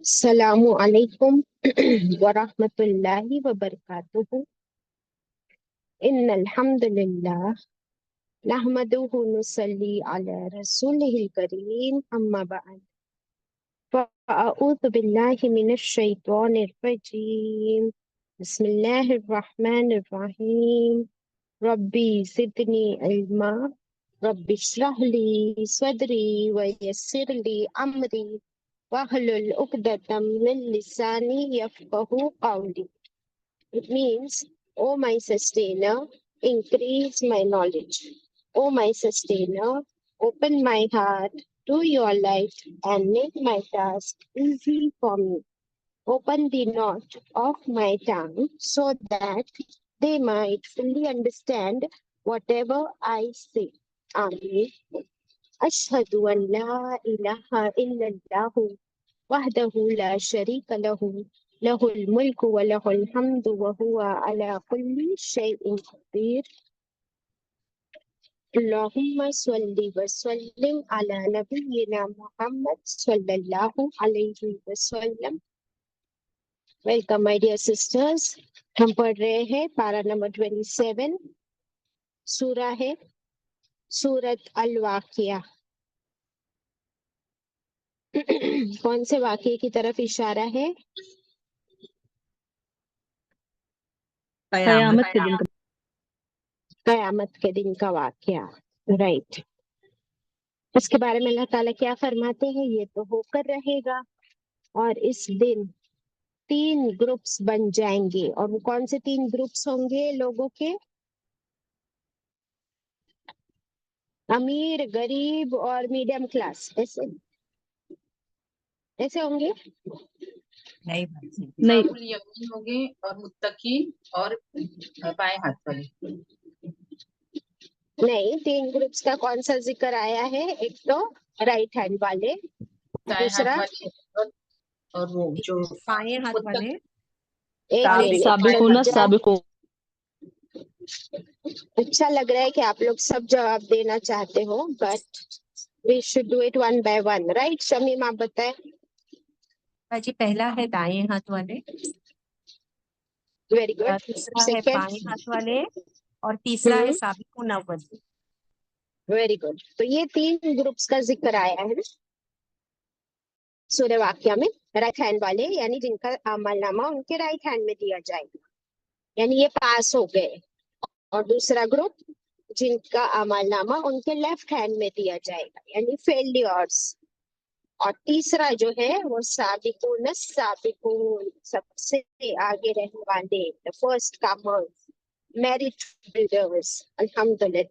السلام علیکم ورحمۃ اللہ وبرکاتہ. ان الحمد للہ نحمده نصلی علی رسولہ الکریم اما بعد فاعوذ باللہ من الشیطان الرجیم. بسم اللہ الرحمن الرحیم. ربی زدنی علما رب اشرح لی صدری ویسر لی امری واحلل عقدۃ من لسانی یفقہوا قولی. It means, O my sustainer, increase my knowledge. O my sustainer, open my heart to your light and make my task easy for me. Open the knot of my tongue so that they might fully understand whatever I say. Amen. Ashhadu an la ilaha illallah وحده لا شريك له له الملك وله الحمد وهو على كل شيء قدير. اللهم صل وسلم على نبينا محمد صلی اللہ علیہ وسلم. Welcome my dear sisters. ہم پڑھ رہے ہیں پارہ نمبر 27. سورہ ہے سورۃ الواقعہ. کون سے واقعے کی طرف اشارہ ہے؟ قیامت کے دن کا قیامت کے دن کا واقعہ. رائٹ. اس کے بارے میں اللہ تعالیٰ کیا فرماتے ہیں؟ یہ تو ہو کر رہے گا اور اس دن 3 گروپس بن جائیں گے. اور وہ کون سے 3 گروپس ہوں گے لوگوں کے؟ امیر، غریب اور میڈیم کلاس. ایسے ہوں گے؟ نہیں یقین ہوں گے اور متقی اور بائیں ہاتھ والے. نہیں، 3 گروپس کا کون سا ذکر آیا ہے؟ ایک تو رائٹ ہینڈ والے، دائیں دوسرا ہاتھ والے اور وہ جو بائیں ہاتھ والے ایک منٹ. سابقون السابقون. اچھا لگ رہا ہے کہ آپ لوگ سب جواب دینا چاہتے ہو، but we should do it one by one. Right Shamim, آپ بتائیں. جی پہلا ہے دائیں ہاتھ والے، ویری گڈ. دوسرا ہے بائیں ہاتھ والے اور تیسرا ہے سابقون اول. Very good. تو یہ 3 گروپس کا ذکر آیا ہے سورہ واقعہ میں. رائٹ ہینڈ والے یعنی جن کا عمل نامہ ان کے رائٹ ہینڈ میں دیا جائے گا، یعنی یہ پاس ہو گئے. اور دوسرا گروپ جن کا عمل نامہ ان کے لیفٹ ہینڈ میں دیا جائے گا، یعنی فیلڈیورس. اور تیسرا جو ہے وہ سابقون السابقون، سب سے آگے رہنے والے، the first comers, merit builders. الحمدللہ.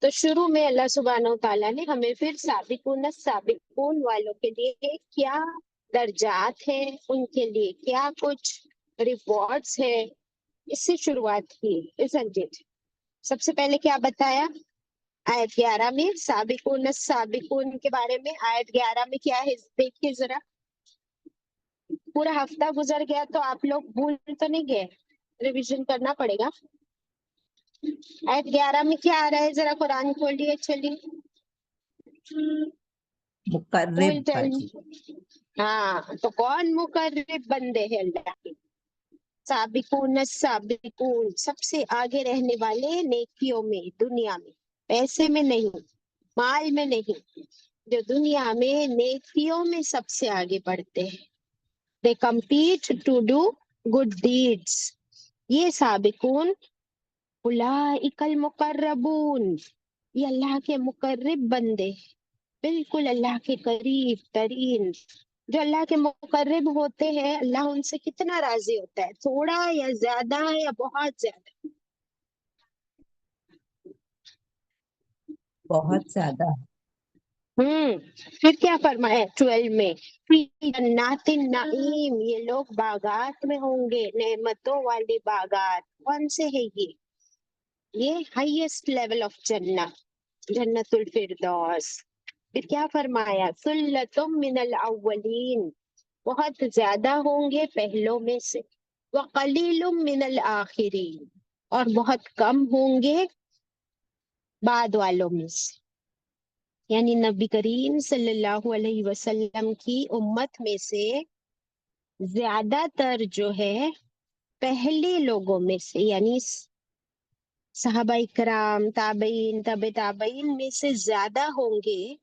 تو شروع میں اللہ سبحانہ و تعالیٰ نے ہمیں پھر سابقون السابقون والوں کے لیے کیا درجات ہیں، ان کے لیے کیا کچھ ریوارڈز ہیں، اس سے شروعات کی. isn't it؟ سب سے پہلے کیا بتایا؟ آیت 11 میں سابقون السابقون کے بارے میں. آیت 11 میں کیا ہے دیکھیے ذرا. پورا ہفتہ گزر گیا تو آپ لوگ بھول تو نہیں گئے؟ ریویژن کرنا پڑے گا. آیت 11 میں کیا آ رہا ہے؟ ذرا قرآن کھولیے. چلیے مقرب. ہاں، تو کون مقرب بندے ہیں اللہ کے؟ سابقون السابقون، سب سے آگے رہنے والے نیکیوں میں، دنیا میں، پیسے میں نہیں، مال میں نہیں، جو دنیا میں نیکیوں میں سب سے آگے بڑھتے ہیں. they compete to do good deeds. یہ سابقون اولئک المقربون، یہ اللہ کے مقرب بندے، بالکل اللہ کے قریب ترین. جو اللہ کے مقرب ہوتے ہیں اللہ ان سے کتنا راضی ہوتا ہے؟ تھوڑا یا زیادہ یا بہت زیادہ؟ بہت زیادہ. پھر کیا فرمایا 12 میں؟ فی جنات النعیم، یہ لوگ باغات میں ہوں گے، نعمتوں والے باغات. کون سے ہے یہ ہائیسٹ لیول آف جنت الفردوس. پھر کیا فرمایا؟ ثلۃ من الاولین، بہت زیادہ ہوں گے پہلوں میں سے، وقلیل من الآخرین، اور بہت کم ہوں گے بعد والوں میں سے. یعنی نبی کریم صلی اللہ علیہ وسلم کی امت میں سے زیادہ تر جو ہے پہلے لوگوں میں سے، یعنی صحابہ کرام، تابعین، تبع تابعین میں سے زیادہ ہوں گے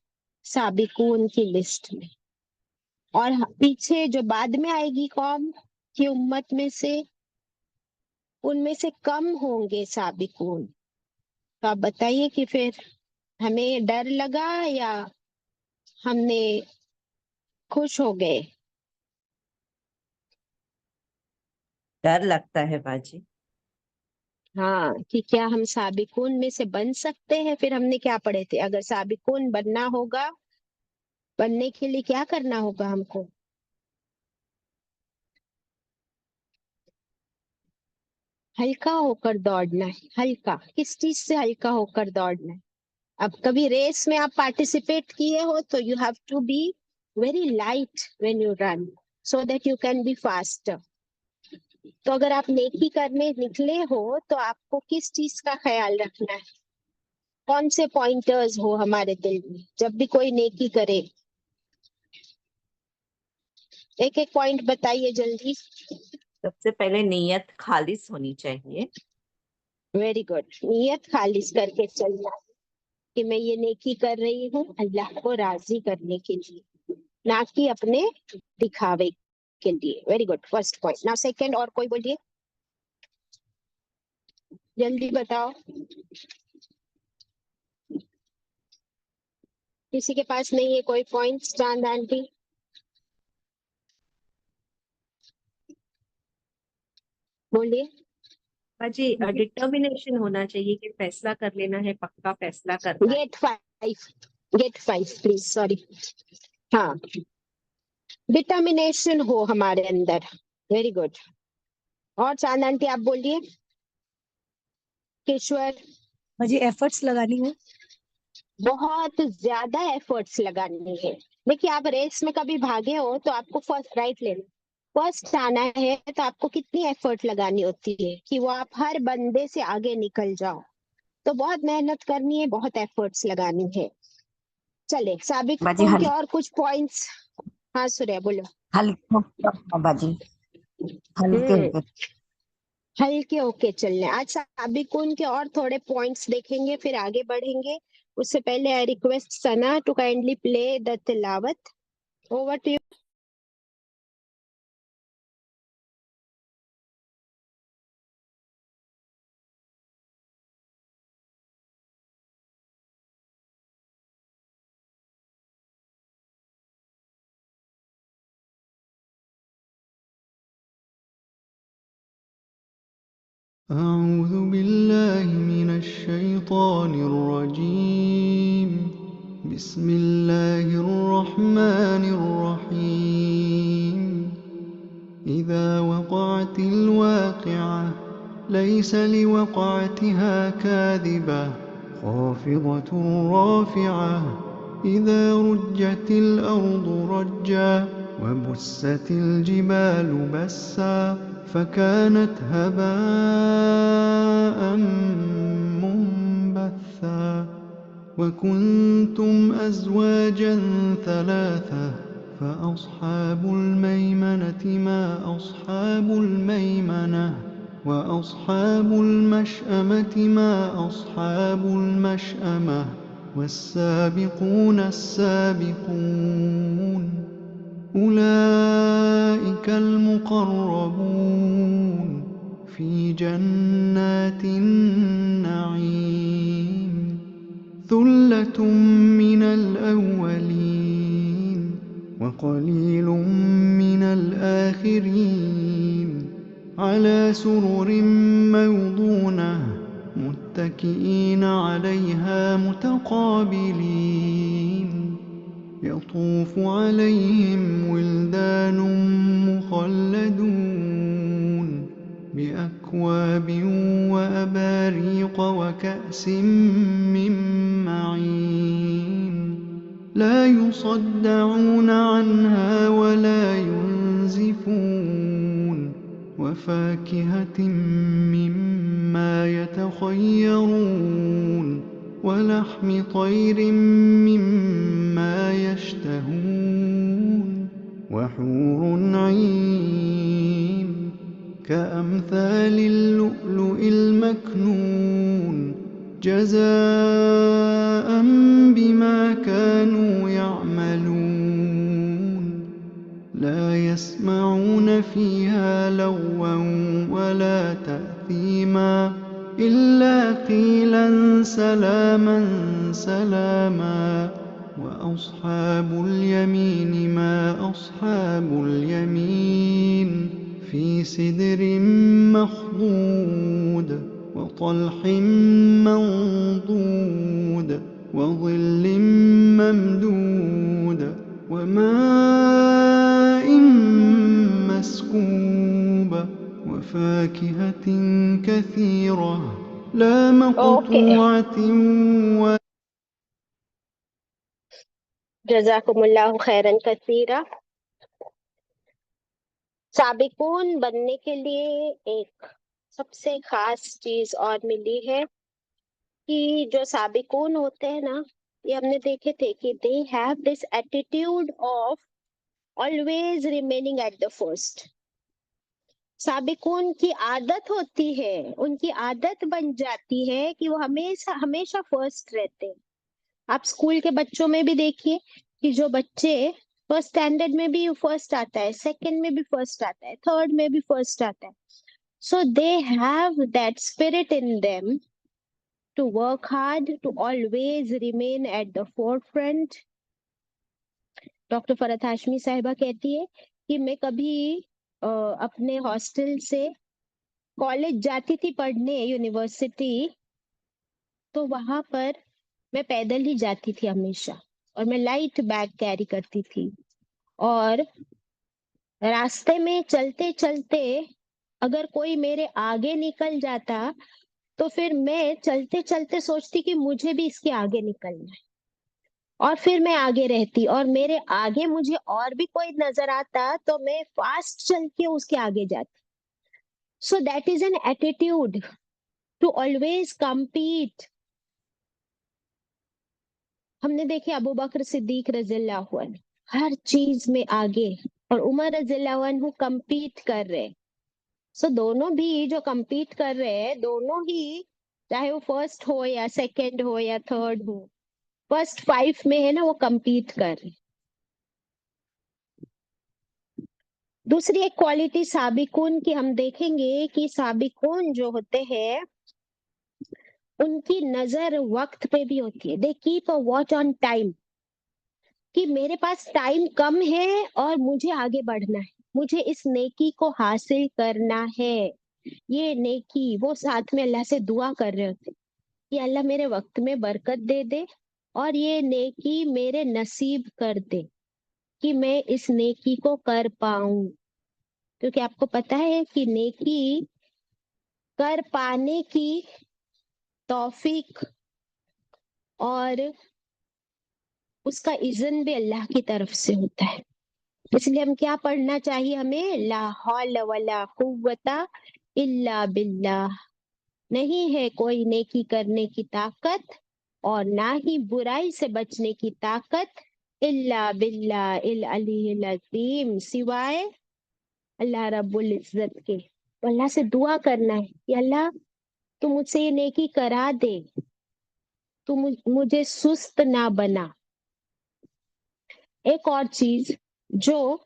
سابقون کی لسٹ میں، اور پیچھے جو بعد میں آئے گی قوم کی امت میں سے، ان میں سے کم ہوں گے سابقون۔ تو آپ بتائیے کہ پھر ہمیں ڈر لگا یا ہم نے خوش ہو گئے؟ ڈر لگتا ہے باجی۔ ہاں، کہ کیا ہم سابقون میں سے بن سکتے ہیں؟ پھر ہم نے کیا پڑھے تھے؟ اگر سابقون بننا ہوگا، بننے کے لیے کیا کرنا ہوگا ہم کو؟ ہلکا ہو کر دوڑنا ہے۔ ہلکا کس چیز سے ہلکا ہو کر دوڑنا ہے؟ اب کبھی ریس میں آپ پارٹیسپیٹ کیے ہو تو you have to be very light when you run so that you can be fast. تو اگر آپ نیکی کرنے نکلے ہو تو آپ کو کس چیز کا خیال رکھنا ہے؟ کون سے پوائنٹرز ہو ہمارے دل میں جب بھی کوئی نیکی کرے؟ ایک ایک پوائنٹ بتائیے جلدی۔ سب سے پہلے نیت خالص ہونی چاہیے۔ ویری گڈ، نیت خالص کر کے چلنا کہ میں یہ نیکی کر رہی ہوں اللہ کو راضی کرنے کے لیے، نہ کہ اپنے دکھاوے کے لیے۔ Very good, first point. نا سیکنڈ، اور کوئی بولیے، جلدی بتاؤ۔ کسی کے پاس نہیں ہے کوئی پوائنٹ؟ چاند آنٹی بولیے۔ باجی ڈٹرمینیشن ہونا چاہیے کہ فیصلہ کر لینا ہے، پکا فیصلہ کرنا ہے۔ Gate five please, sorry. ہاں، ڈٹرمینیشن ہو ہمارے اندر۔ Very good. اور چاند آنٹی آپ بولیے۔ کشور؟ باجی ایفرٹس لگانی ہے۔ بہت زیادہ ایفرٹس لگانی ہے۔ دیکھیے، آپ ریس میں کبھی بھاگے ہو تو آپ کو فرسٹ رائٹ لینا، فرسٹ آنا ہے تو آپ کو کتنی ایفرٹ لگانی ہوتی ہے کہ وہ آپ ہر بندے سے آگے نکل جاؤ۔ تو بہت محنت کرنی ہے، بہت ایفرٹس لگانی ہے۔ چلے باجی سابقوں کے اور کچھ پوائنٹس۔ ہاں سوریا بولو۔ ہلکے باجی، ہلکے ہوں ہلکے۔ ہلکے اوکے چلنے۔ آج سابقون کے اور تھوڑے پوائنٹس دیکھیں گے، پھر آگے بڑھیں گے۔ اس سے پہلے I request Sana to kindly play the تلاوت۔ Over to you. أعوذ بالله من الشيطان الرجيم. بسم الله الرحمن الرحيم. إذا وقعت الواقعة ليس لوقعتها كاذبة خافضة رافعة. إذا رجت الأرض رجا وبست الجبال بسا فكانت هباء منبثا. وكنتم أزواجا ثلاثة فأصحاب الميمنة ما أصحاب الميمنة وأصحاب المشأمة ما أصحاب المشأمة والسابقون السابقون أولئك المقربون في جنات النعيم. ثلة من الأولين وقليل من الآخرين. على سرر موضونة متكئين عليها متقابلين. يطوف عليهم ولدان مخلدون بأكواب وأباريق وكأس من معين. لا يصدعون عنها ولا ينزفون. وفاكهة مما يتخيرون ولحم طير مما يشتهون وحور عين كأمثال اللؤلؤ المكنون جزاء بما كانوا يعملون لا يسمعون فيها لغوا ولا تأثيما إلا قيلا سلاما سلاما وأصحاب اليمين ما أصحاب اليمين في سدر مخضود وطلح منضود وظل ممدود وماء مسكوب وفاكهة كثيرة لا مقطوعة ولا जज़ाकुमुल्लाहु खैरन कसीरा। साबिकून बनने के लिए एक सबसे खास चीज और मिली है कि जो साबिकून होते हैं ना, ये हमने देखे थे कि they have this attitude of always remaining at the first. साबिकून की आदत होती है, उनकी आदत बन जाती है कि वो हमेशा हमेशा फर्स्ट रहते हैं। आप स्कूल के बच्चों में भी देखिए कि जो बच्चे फर्स्ट स्टैंडर्ड में भी फर्स्ट आता है, सेकंड में भी फर्स्ट आता है, थर्ड में भी फर्स्ट आता है। So they have that spirit in them to work hard, to always remain at the forefront. Doctor Farhat Hashmi साहिबा कहती है कि मैं कभी अपने हॉस्टल से कॉलेज जाती थी पढ़ने, यूनिवर्सिटी, तो वहां पर मैं पैदल ही जाती थी हमेशा, और मैं लाइट बैग कैरी करती थी, और रास्ते में चलते चलते अगर कोई मेरे आगे निकल जाता तो फिर मैं चलते चलते सोचती कि मुझे भी इसके आगे निकलना है, और फिर मैं आगे रहती, और मेरे आगे मुझे और भी कोई नजर आता तो मैं फास्ट चल के उसके आगे जाती। So that is an attitude to always compete. हमने देखे अबू बकर सिद्दीक रज़ियल्लाहु अन्हु हर चीज में आगे, और उमर रज़ियल्लाहु अन्हु कम्पीट कर रहे। सो दोनों भी जो कम्पीट कर रहे हैं, दोनों ही चाहे वो फर्स्ट हो या सेकंड हो या थर्ड हो, फर्स्ट 5 में है ना, वो कम्पीट कर रहे। दूसरी एक क्वालिटी साबिकून की हम देखेंगे कि साबिकून जो होते हैं उनकी नजर वक्त पे भी होती है। They keep a watch on time, कि मेरे पास टाइम कम है और मुझे आगे बढ़ना है, मुझे इस नेकी को हासिल करना है। ये नेकी वो साथ में अल्लाह से दुआ कर रहे होते कि अल्लाह मेरे वक्त में बरकत दे दे और ये नेकी मेरे नसीब कर दे कि मैं इस नेकी को कर पाऊं। क्योंकि आपको पता है कि नेकी कर पाने की तौफीक और उसका इज़्न भी अल्लाह की तरफ से होता है। इसलिए हम क्या पढ़ना चाहिए हमें? ला हौल वला कुव्वता इल्ला बिल्लाह। नहीं है कोई नेकी करने की ताकत और ना ही बुराई से बचने की ताकत इल्ला बिल्लाह इल अलील अज़ीम, सिवाय अल्लाह रब्बुल इज्जत के। तो अल्लाह से दुआ करना है कि अल्लाह तू मुझसे ये नेकी करा दे, तू मुझे सुस्त ना बना। एक और चीज, जो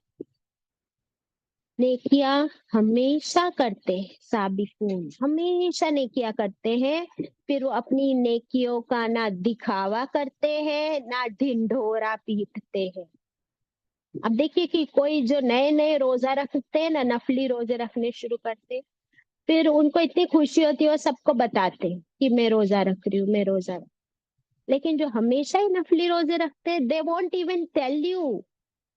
नेकियां हमेशा करते हैं साबिकून, हमेशा नेकियां करते हैं, फिर वो अपनी नेकियों का ना दिखावा करते हैं ना ढिंढोरा पीटते हैं। अब देखिए कि कोई जो नए नए रोजा रखते हैं ना, नफली रोजे रखने शुरू करते, फिर उनको इतनी खुशी होती है, वो सबको बताते हैं कि मैं रोजा रख रही हूँ, मैं रोजा रख। लेकिन जो हमेशा ही नफली रोजे रखते हैं, they won't even tell you,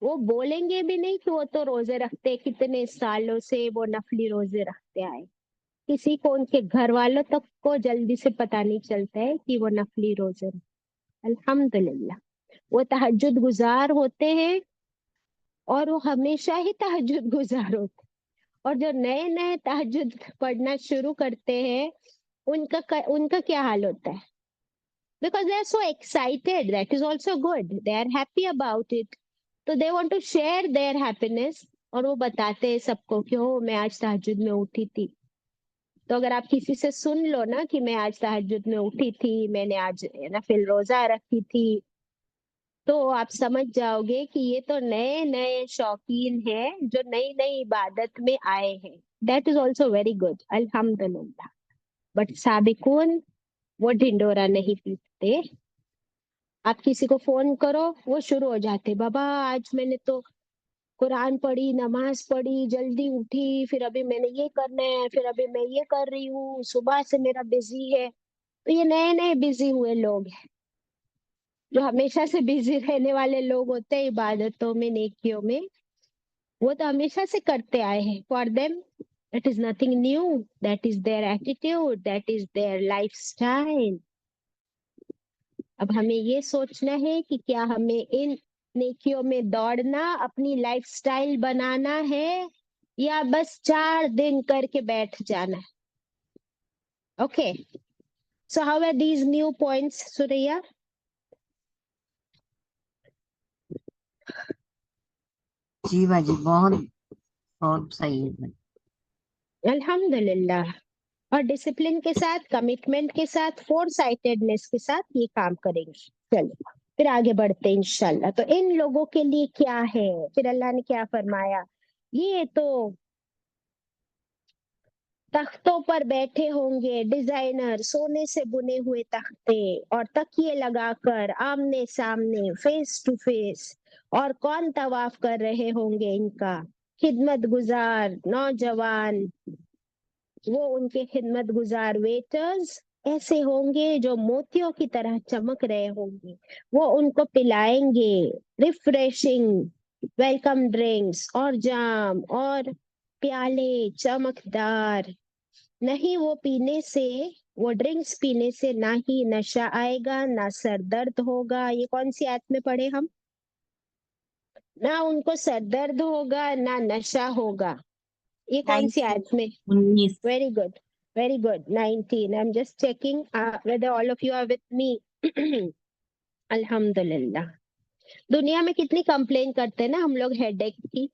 वो बोलेंगे भी नहीं कि वो तो रोजे रखते, कितने सालों से वो नफली रोजे रखते आए। किसी को, उनके घर वालों तक को जल्दी से पता नहीं चलता है कि वो नफली रोजे रखते। अल्हम्दुलिल्लाह, वो तहज्जुद गुजार होते हैं और वो हमेशा ही तहज्जुद गुजार होते। और जो नए नए तहज्जुद पढ़ना शुरू करते हैं, उनका क्या हाल होता है? because they are so excited. That is also good. They are happy about it. So they want to share their happiness. और वो बताते हैं सबको कि ओ मैं आज तहज्जुद में उठी थी. तो अगर आप किसी से सुन लो ना कि मैं आज तहज्जुद में उठी थी, मैंने आज नफिल रोजा रखी थी, तो आप समझ जाओगे कि ये तो नए नए शौकीन हैं जो नई नई इबादत में आए हैं. That is also very good. अल्हम्दुलिल्लाह. बट साबिकून वो ढिंडोरा नहीं पीटते. आप किसी को फोन करो वो शुरू हो जाते, बाबा आज मैंने तो कुरान पढ़ी, नमाज पढ़ी, जल्दी उठी, फिर अभी मैंने ये करना है, फिर अभी मैं ये कर रही हूँ, सुबह से मेरा बिजी है. तो ये नए नए बिजी हुए लोग हैं. जो हमेशा से बिजी रहने वाले लोग होते हैं इबादतों में, नेकियों में, वो तो हमेशा से करते आए हैं. For them that is nothing new. That is their attitude, that is there lifestyle. अब हमें ये सोचना है कि क्या हमें इन नेकियों में दौड़ना अपनी लाइफस्टाइल बनाना है या बस 4 दिन करके बैठ जाना है. Okay, so how are these new points, Suraiya? जी बाजी, बहुत बहुत सही है. अल्हम्दुलिल्लाह. और डिसिप्लिन के साथ, कमिटमेंट के साथ, फोर साइटेडनेस के साथ ये काम करेंगे. चलो फिर आगे बढ़ते हैं इंशाल्लाह. तो इन लोगों के लिए क्या है, फिर अल्लाह ने क्या फरमाया? ये तो तख्तों पर बैठे होंगे डिजाइनर, सोने से बुने हुए तख्ते, और तकिए लगाकर आमने सामने, फेस टू फेस. और कौन तवाफ कर रहे होंगे इनका? खिदमत गुजार नौजवान. वो उनके खिदमत गुजार वेटर्स ऐसे होंगे जो मोतियों की तरह चमक रहे होंगे. वो उनको पिलाएंगे रिफ्रेशिंग वेलकम ड्रिंक्स और जाम और प्याले चमकदार. नहीं वो पीने से, वो ड्रिंक्स पीने से ना ही नशा आएगा, ना सर दर्द होगा. ये कौन सी आयत में पढ़े हम? ना उनको सर दर्द होगा ना नशा होगा. ये कौन सी आयत में? 19. Very good. Very good. 19. I'm just checking whether all of you are with me. अल्हम्दुलिल्लाह. दुनिया में कितनी कंप्लेन करते हैं ना हम लोग हेडेक की.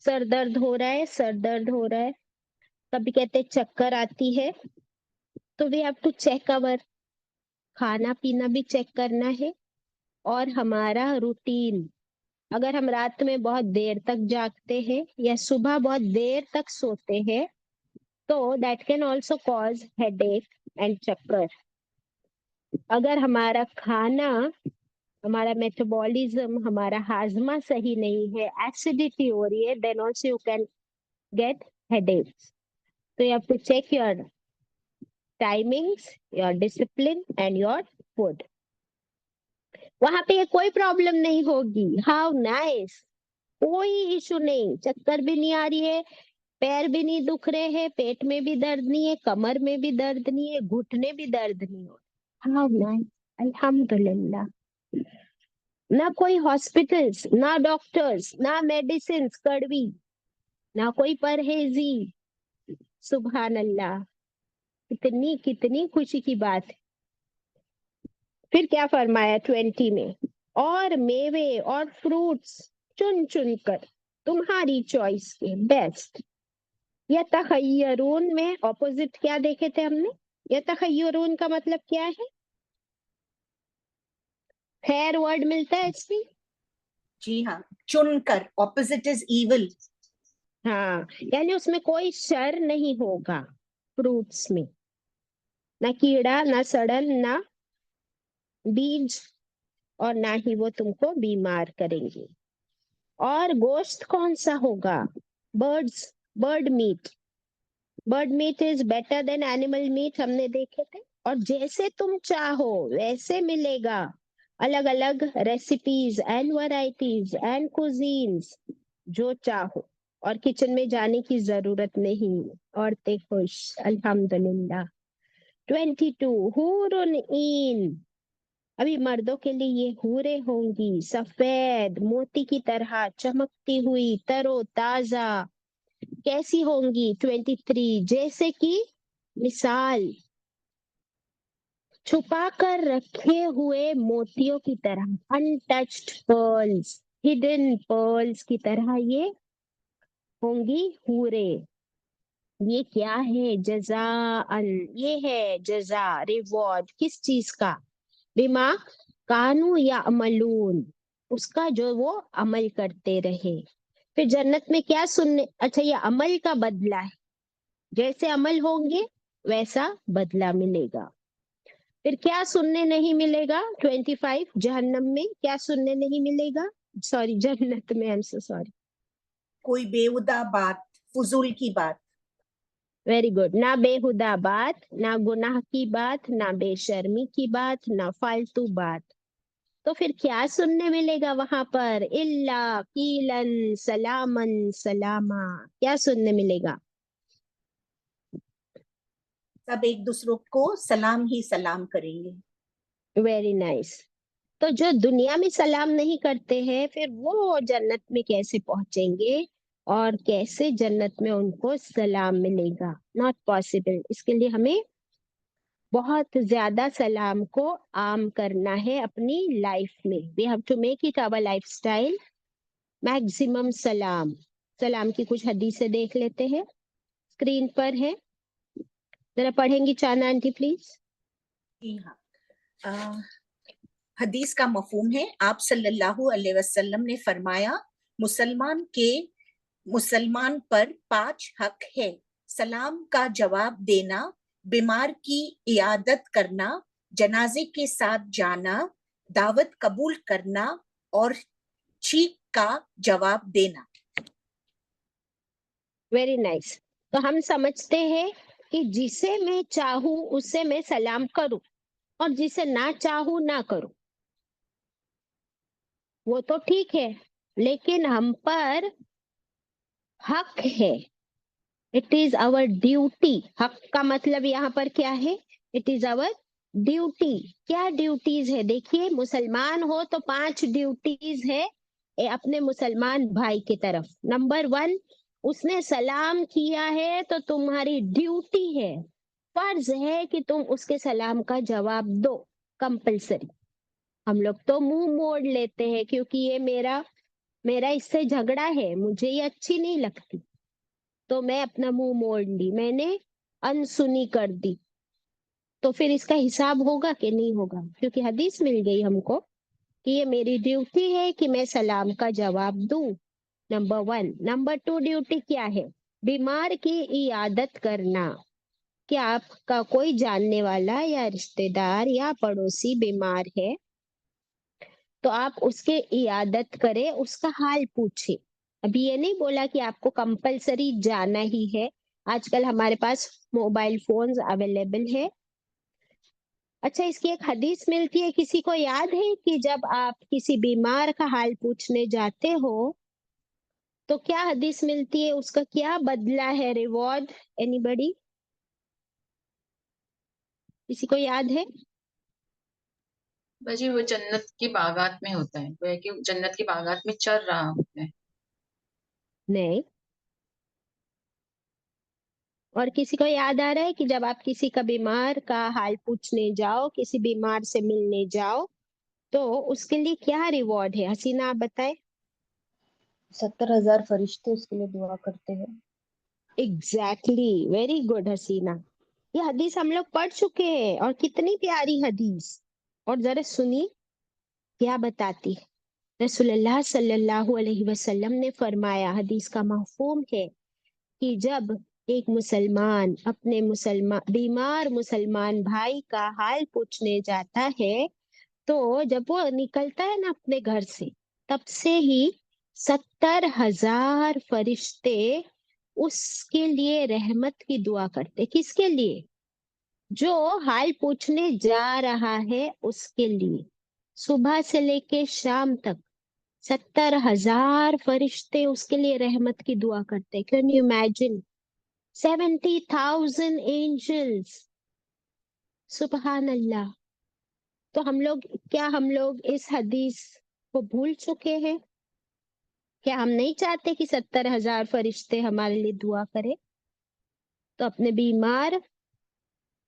सर दर्द हो रहा है, सर दर्द हो रहा है. कभी कहते चक्कर आती है. तो we have to check our, खाना पीना भी चेक करना है और हमारा रूटीन. अगर हम रात में बहुत देर तक जागते हैं या सुबह बहुत देर तक सोते हैं तो that can also cause headache and चक्कर. अगर हमारा खाना, हमारा मेटाबॉलिज्म, हमारा हाजमा सही नहीं है, एसिडिटी हो रही है, then also you can get headaches. So you have to check your timings, your discipline and your food. वहां पे कोई प्रॉब्लम नहीं होगी. How nice. कोई इशू नहीं, चक्कर भी नहीं आ रही है, पैर भी नहीं दुख रहे हैं, पेट में भी दर्द नहीं है, कमर में भी दर्द नहीं है, घुटने भी दर्द नहीं हो. How nice. अल्हम्दुलिल्लाह. ना कोई हॉस्पिटल्स, ना डॉक्टर्स, ना मेडिसिन कड़वी, ना कोई परहेजी. सुभान अल्लाह. कितनी कितनी खुशी की बात है. फिर क्या फरमाया 20 में? और मेवे और फ्रूट्स चुन चुन कर तुम्हारी चॉइस के बेस्ट. यतखय्यरून में ऑपोजिट क्या देखे थे हमने? यतखय्यरून का मतलब क्या है? खैर वर्ड मिलता है इसमें? जी हाँ, चुनकर. Opposite is evil. हाँ, यानी उसमें कोई शर नहीं होगा. फ्रूट्स में ना कीड़ा, ना सड़न, ना बीज, और ना ही वो तुमको बीमार करेंगे. और गोश्त कौन सा होगा? Bird meat. Bird meat is better than animal meat, हमने देखे थे. और जैसे तुम चाहो वैसे मिलेगा. अलग अलग recipes and varieties and cuisines, जो चाहो. और किचन में जाने की जरूरत नहीं. औरतें खुश. अल्हम्दुलिल्लाह. 22 हूरुन ईन. अभी मर्दों के लिए ये हूरे होंगी, सफेद मोती की तरह चमकती हुई, तरो ताजा. कैसी होंगी? 23 जैसे कि मिसाल छुपा कर रखे हुए मोतियों की तरह, अनटच्ड पर्ल्स, हिडन पर्ल्स की तरह ये होंगी हूरे। ये क्या है? जज़ाअन, ये है जज़ा, रिवॉर्ड, किस चीज का? बिमा कानू या अमलून, उसका जो वो अमल करते रहे। फिर जन्नत में क्या सुनने, अच्छा ये अमल का बदला है, जैसे अमल होंगे वैसा बदला मिलेगा। फिर क्या सुनने नहीं मिलेगा? 25, जहन्नम में क्या सुनने नहीं मिलेगा? सॉरी, जन्नत में, आई एम सो सॉरी। कोई बेहुदा बात, फजूल की बात। Very good. ना बेहुदा बात, ना गुनाह की बात, ना बेशर्मी की बात, ना फालतू बात। तो फिर क्या सुनने मिलेगा वहां पर? इल्ला कीलन सलामन सलामा, क्या सुनने मिलेगा? सब एक दूसरों को सलाम ही सलाम करेंगे। Very nice. तो जो दुनिया में सलाम नहीं करते हैं, फिर वो जन्नत में कैसे पहुंचेंगे और कैसे जन्नत में उनको सलाम मिलेगा? Not possible. इसके लिए हमें बहुत ज्यादा सलाम को आम करना है अपनी लाइफ में। We have to make it our lifestyle, maximum सलाम। सलाम की कुछ हदीसें देख लेते हैं, स्क्रीन पर है, जरा पढ़ेंगी चाना आंटी प्लीज। जी हाँ। हदीस का मफहूम है, आप सल्लल्लाहु अलैहि वसल्लम ने फरमाया, मुसलमान पर 5 हक है: सलाम का जवाब देना, बीमार की इयादत करना, जनाजे के साथ जाना, दावत कबूल करना और चीख का जवाब देना। Very nice. तो हम समझते हैं कि जिसे मैं चाहूं उससे मैं सलाम करूं, और जिसे ना चाहूं ना करूं, वो तो ठीक है, लेकिन हम पर हक है। It is our duty. हक का मतलब यहाँ पर क्या है? It is our duty. क्या ड्यूटीज है? देखिए, मुसलमान हो तो 5 ड्यूटीज है अपने मुसलमान भाई की तरफ। नंबर 1, उसने सलाम किया है तो तुम्हारी ड्यूटी है, फर्ज है कि तुम उसके सलाम का जवाब दो, कंपल्सरी। हम लोग तो मुंह मोड़ लेते हैं क्योंकि ये मेरा मेरा इससे झगड़ा है, मुझे ये अच्छी नहीं लगती, तो मैं अपना मुंह मोड़ ली, मैंने अनसुनी कर दी। तो फिर इसका हिसाब होगा कि नहीं होगा? क्योंकि हदीस मिल गई हमको कि ये मेरी ड्यूटी है कि मैं सलाम का जवाब दूं। नंबर 1। नंबर 2 ड्यूटी क्या है? बीमार की इयादत करना। क्या आपका कोई जानने वाला या रिश्तेदार या पड़ोसी बीमार है तो आप उसके इयादत करें, उसका हाल पूछे। अभी ये नहीं बोला कि आपको कंपलसरी जाना ही है, आजकल हमारे पास मोबाइल फोन्स अवेलेबल है। अच्छा, इसकी एक हदीस मिलती है, किसी को याद है कि जब आप किसी बीमार का हाल पूछने जाते हो तो क्या हदीस मिलती है, उसका क्या बदला है, रिवॉर्ड? एनीबडी, किसी को याद है? बाजी वो जन्नत की बागात में होता है, वो है कि जन्नत की बागात में चल रहा होता है। नहीं। और किसी को याद आ रहा है कि जब आप किसी का बीमार का हाल पूछने जाओ, किसी बीमार से मिलने जाओ, तो उसके लिए क्या रिवॉर्ड है? हसीना आप बताएं। 70,000 फरिश्ते उसके लिए दुआ करते हैं। एग्जैक्टली, वेरी गुड हसीना। ये हदीस हम लोग पढ़ चुके हैं, और कितनी प्यारी हदीस। और जरा सुनिए क्या बताती है। रसूलुल्लाह सल्लल्लाहु अलैहि वसल्लम ने फरमाया, हदीस का मफहूम है कि जब एक मुसलमान अपने बीमार मुसलमान भाई का हाल पूछने जाता है, तो जब वो निकलता है ना अपने घर से, तब से ही 70,000 फरिश्ते उसके लिए रहमत की दुआ करते। किसके लिए? जो हाल पूछने जा रहा है उसके लिए। सुबह से लेके शाम तक 70,000 फरिश्ते उसके लिए रहमत की दुआ करते। Can you imagine? 70,000 एंजल्स। सुबहान अल्लाह। तो हम लोग इस हदीस को भूल चुके हैं? क्या हम नहीं चाहते कि 70,000 फरिश्ते हमारे लिए दुआ करें? तो अपने बीमार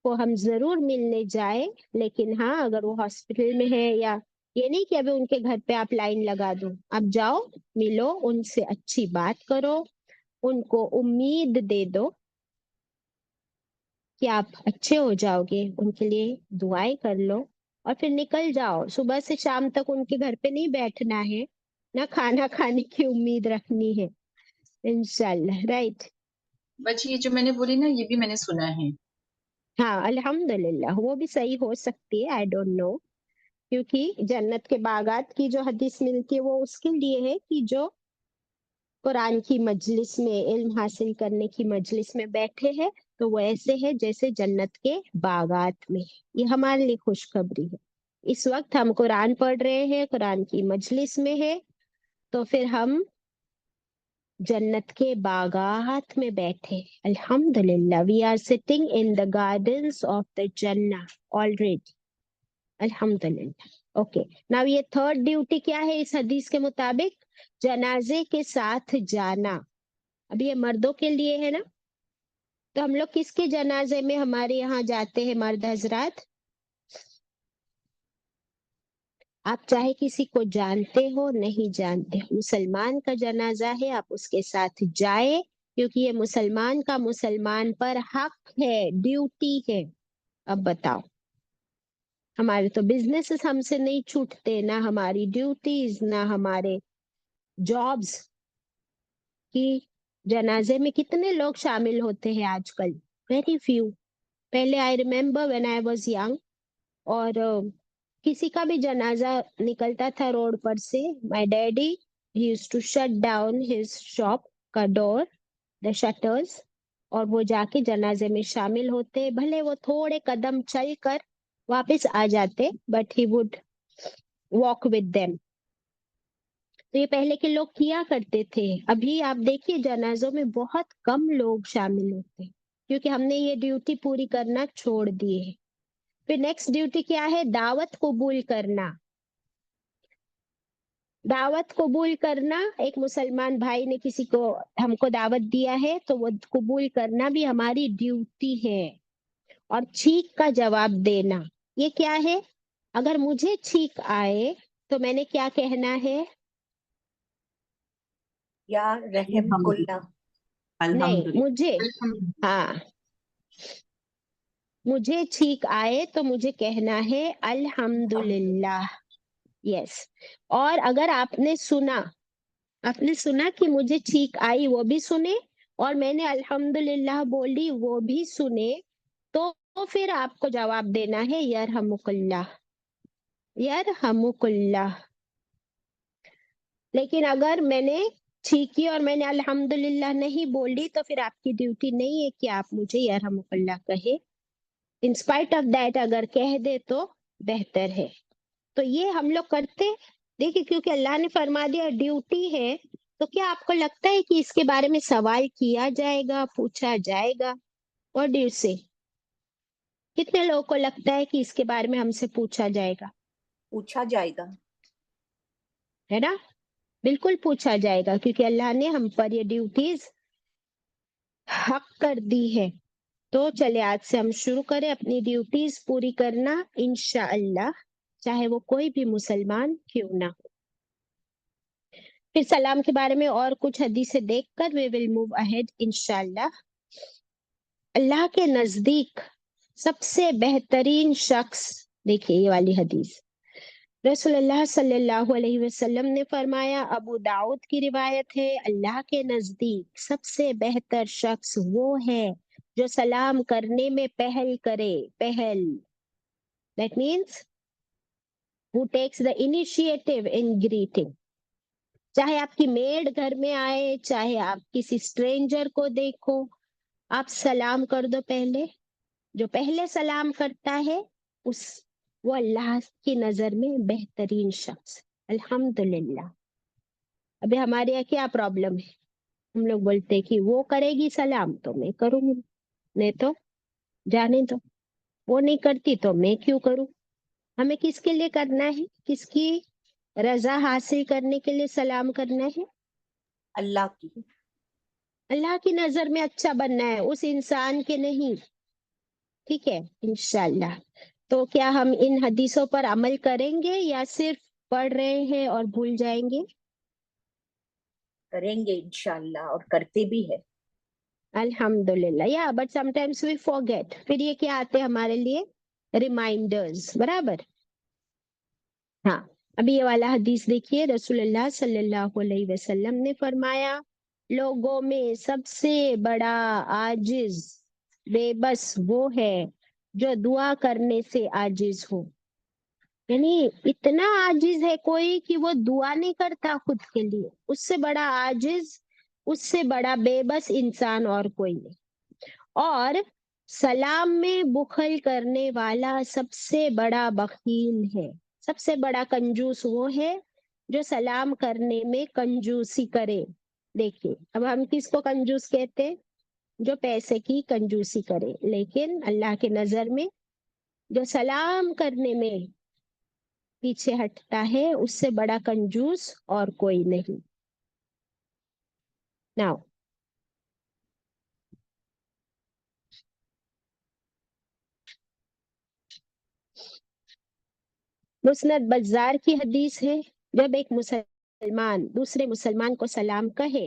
کو ہم ضرور ملنے جائیں، لیکن ہاں اگر وہ ہاسپٹل میں ہے، یا یہ نہیں کہ ابھی ان کے گھر پہ آپ لائن لگا دو، آپ جاؤ ملو ان سے، اچھی بات کرو، ان کو امید دے دو کہ آپ اچھے ہو جاؤ گے، ان کے لیے دعائیں کر لو اور پھر نکل جاؤ. صبح سے شام تک ان کے گھر پہ نہیں بیٹھنا ہے، نہ کھانا کھانے کی امید رکھنی ہے. انشاءاللہ. رائٹ. بچ یہ جو میں نے بولی نا یہ بھی میں نے سنا ہے. ہاں الحمدللہ وہ بھی صحیح ہو سکتی ہے. آئی ڈونٹ نو، کیونکہ جنت کے باغات کی جو حدیث ملتی ہے وہ اس کے لیے ہے کہ جو قرآن کی مجلس میں، علم حاصل کرنے کی مجلس میں بیٹھے ہیں تو وہ ایسے ہے جیسے جنت کے باغات میں. یہ ہمارے لیے خوشخبری ہے. اس وقت ہم قرآن پڑھ رہے ہیں، قرآن کی مجلس میں ہے، تو پھر ہم جنت کے باغات میں بیٹھے. الحمدللہ we are sitting in the gardens of the جنہ آلریڈی. الحمدللہ. اوکے ناؤ یہ تھرڈ ڈیوٹی کیا ہے اس حدیث کے مطابق؟ جنازے کے ساتھ جانا. اب یہ مردوں کے لیے ہے نا، تو ہم لوگ کس کے جنازے میں ہمارے یہاں جاتے ہیں مرد حضرات؟ آپ چاہے کسی کو جانتے ہو نہیں جانتے، مسلمان کا جنازہ ہے آپ اس کے ساتھ جائے، کیونکہ یہ مسلمان کا مسلمان پر حق ہے، ڈیوٹی ہے. اب بتاؤ، ہمارے تو بزنس ہم سے نہیں چھوٹتے، نہ ہماری ڈیوٹیز، نہ ہمارے جابز. کی جنازے میں کتنے لوگ شامل ہوتے ہیں آج کل؟ Very few. پہلے I remember when I was young, اور کسی کا بھی جنازہ نکلتا تھا روڈ پر سے، my daddy he used to shut down his shop کا ڈور، دا شٹرز، اور وہ جا کے جنازے میں شامل ہوتے. بھلے وہ تھوڑے قدم چل کر واپس آ جاتے، but he would walk with them. تو یہ پہلے کے لوگ کیا کرتے تھے. ابھی آپ دیکھیے جنازوں میں بہت کم لوگ شامل ہوتے ہیں، کیونکہ ہم نے یہ ڈیوٹی پوری کرنا چھوڑ دی ہے. پھر نیکسٹ ڈیوٹی کیا ہے؟ دعوت قبول کرنا. دعوت قبول کرنا، ایک مسلمان بھائی نے کسی کو ہم کو دعوت دیا ہے تو وہ قبول کرنا بھی ہماری ڈیوٹی ہے. اور چھینک کا جواب دینا، یہ کیا ہے؟ اگر مجھے چھینک آئے تو میں نے کیا کہنا ہے؟ یا رحم اللہ. نہیں، مجھے، ہاں، مجھے چھینک آئے تو مجھے کہنا ہے الحمدللہ. یس. اور اگر آپ نے سنا کہ مجھے چھینک آئی، وہ بھی سنے، اور میں نے الحمدللہ بولی، وہ بھی سنے، تو پھر آپ کو جواب دینا ہے یرحمک اللہ، یرحمک اللہ. لیکن اگر میں نے چھینکی اور میں نے الحمدللہ نہیں بولی تو پھر آپ کی ڈیوٹی نہیں ہے کہ آپ مجھے یرحمک اللہ کہے. ان اسپائٹ آف دیٹ اگر کہہ دے تو بہتر ہے. تو یہ ہم لوگ کرتے دیکھیے، کیونکہ اللہ نے فرما دیا ڈیوٹی ہے، تو کیا آپ کو لگتا ہے کہ اس کے بارے میں سوال کیا جائے گا، پوچھا جائے گا؟ اور ڈیو سے کتنے لوگوں کو لگتا ہے کہ اس کے بارے میں ہم سے پوچھا جائے گا؟ پوچھا جائے گا، ہے نا؟ بالکل پوچھا جائے گا، کیونکہ اللہ نے ہم پر یہ ڈیوٹیز حق کر دی ہے. تو چلے آج سے ہم شروع کریں اپنی ڈیوٹیز پوری کرنا انشاءاللہ، چاہے وہ کوئی بھی مسلمان کیوں نہ ہو. پھر سلام کے بارے میں اور کچھ حدیثیں دیکھ کر we will move ahead انشاءاللہ. اللہ کے نزدیک سب سے بہترین شخص، دیکھیے یہ والی حدیث، رسول اللہ صلی اللہ علیہ وسلم نے فرمایا، ابو داؤد کی روایت ہے، اللہ کے نزدیک سب سے بہتر شخص وہ ہے جو سلام کرنے میں پہل کرے. پہل، that means who takes the initiative in greeting. چاہے آپ کی میڈ گھر میں آئے، چاہے آپ کسی اسٹرینجر کو دیکھو، آپ سلام کر دو پہلے. جو پہلے سلام کرتا ہے وہ اللہ کی نظر میں بہترین شخص. الحمدللہ. ابھی ہمارے یہاں کیا پرابلم ہے؟ ہم لوگ بولتے کہ وہ کرے گی سلام تو میں کروں گی، نہیں تو جانے دو، وہ نہیں کرتی تو میں کیوں کروں. ہمیں کس کے لیے کرنا ہے؟ کس کی رضا حاصل کرنے کے لیے سلام کرنا ہے؟ اللہ کی. اللہ کی نظر میں اچھا بننا ہے، اس انسان کے نہیں. ٹھیک ہے انشاءاللہ. تو کیا ہم ان حدیثوں پر عمل کریں گے یا صرف پڑھ رہے ہیں اور بھول جائیں گے؟ کریں گے انشاءاللہ اور کرتے بھی ہے. الحمدللہ. یا but sometimes we forget. پھر یہ کیا آتے ہیں ہمارے لیے؟ ریمائنڈرز. برابر. ہاں ابھی یہ والا حدیث دیکھیے. رسول اللہ صلی اللہ علیہ وسلم نے فرمایا لوگوں میں سب سے بڑا عاجز بے بس وہ ہے جو دعا کرنے سے عاجز ہو. یعنی اتنا عاجز ہے کوئی کہ وہ دعا نہیں کرتا خود کے لیے. اس سے بڑا عاجز، اس سے بڑا بے بس انسان اور کوئی نہیں. اور سلام میں بخل کرنے والا سب سے بڑا بخیل ہے. سب سے بڑا کنجوس وہ ہے جو سلام کرنے میں کنجوسی کرے. دیکھیے اب ہم کس کو کنجوس کہتے ہیں؟ جو پیسے کی کنجوسی کرے. لیکن اللہ کے نظر میں جو سلام کرنے میں پیچھے ہٹتا ہے اس سے بڑا کنجوس اور کوئی نہیں. ناؤ مسند بزار کی حدیث ہے جب ایک مسلمان دوسرے مسلمان کو سلام کہے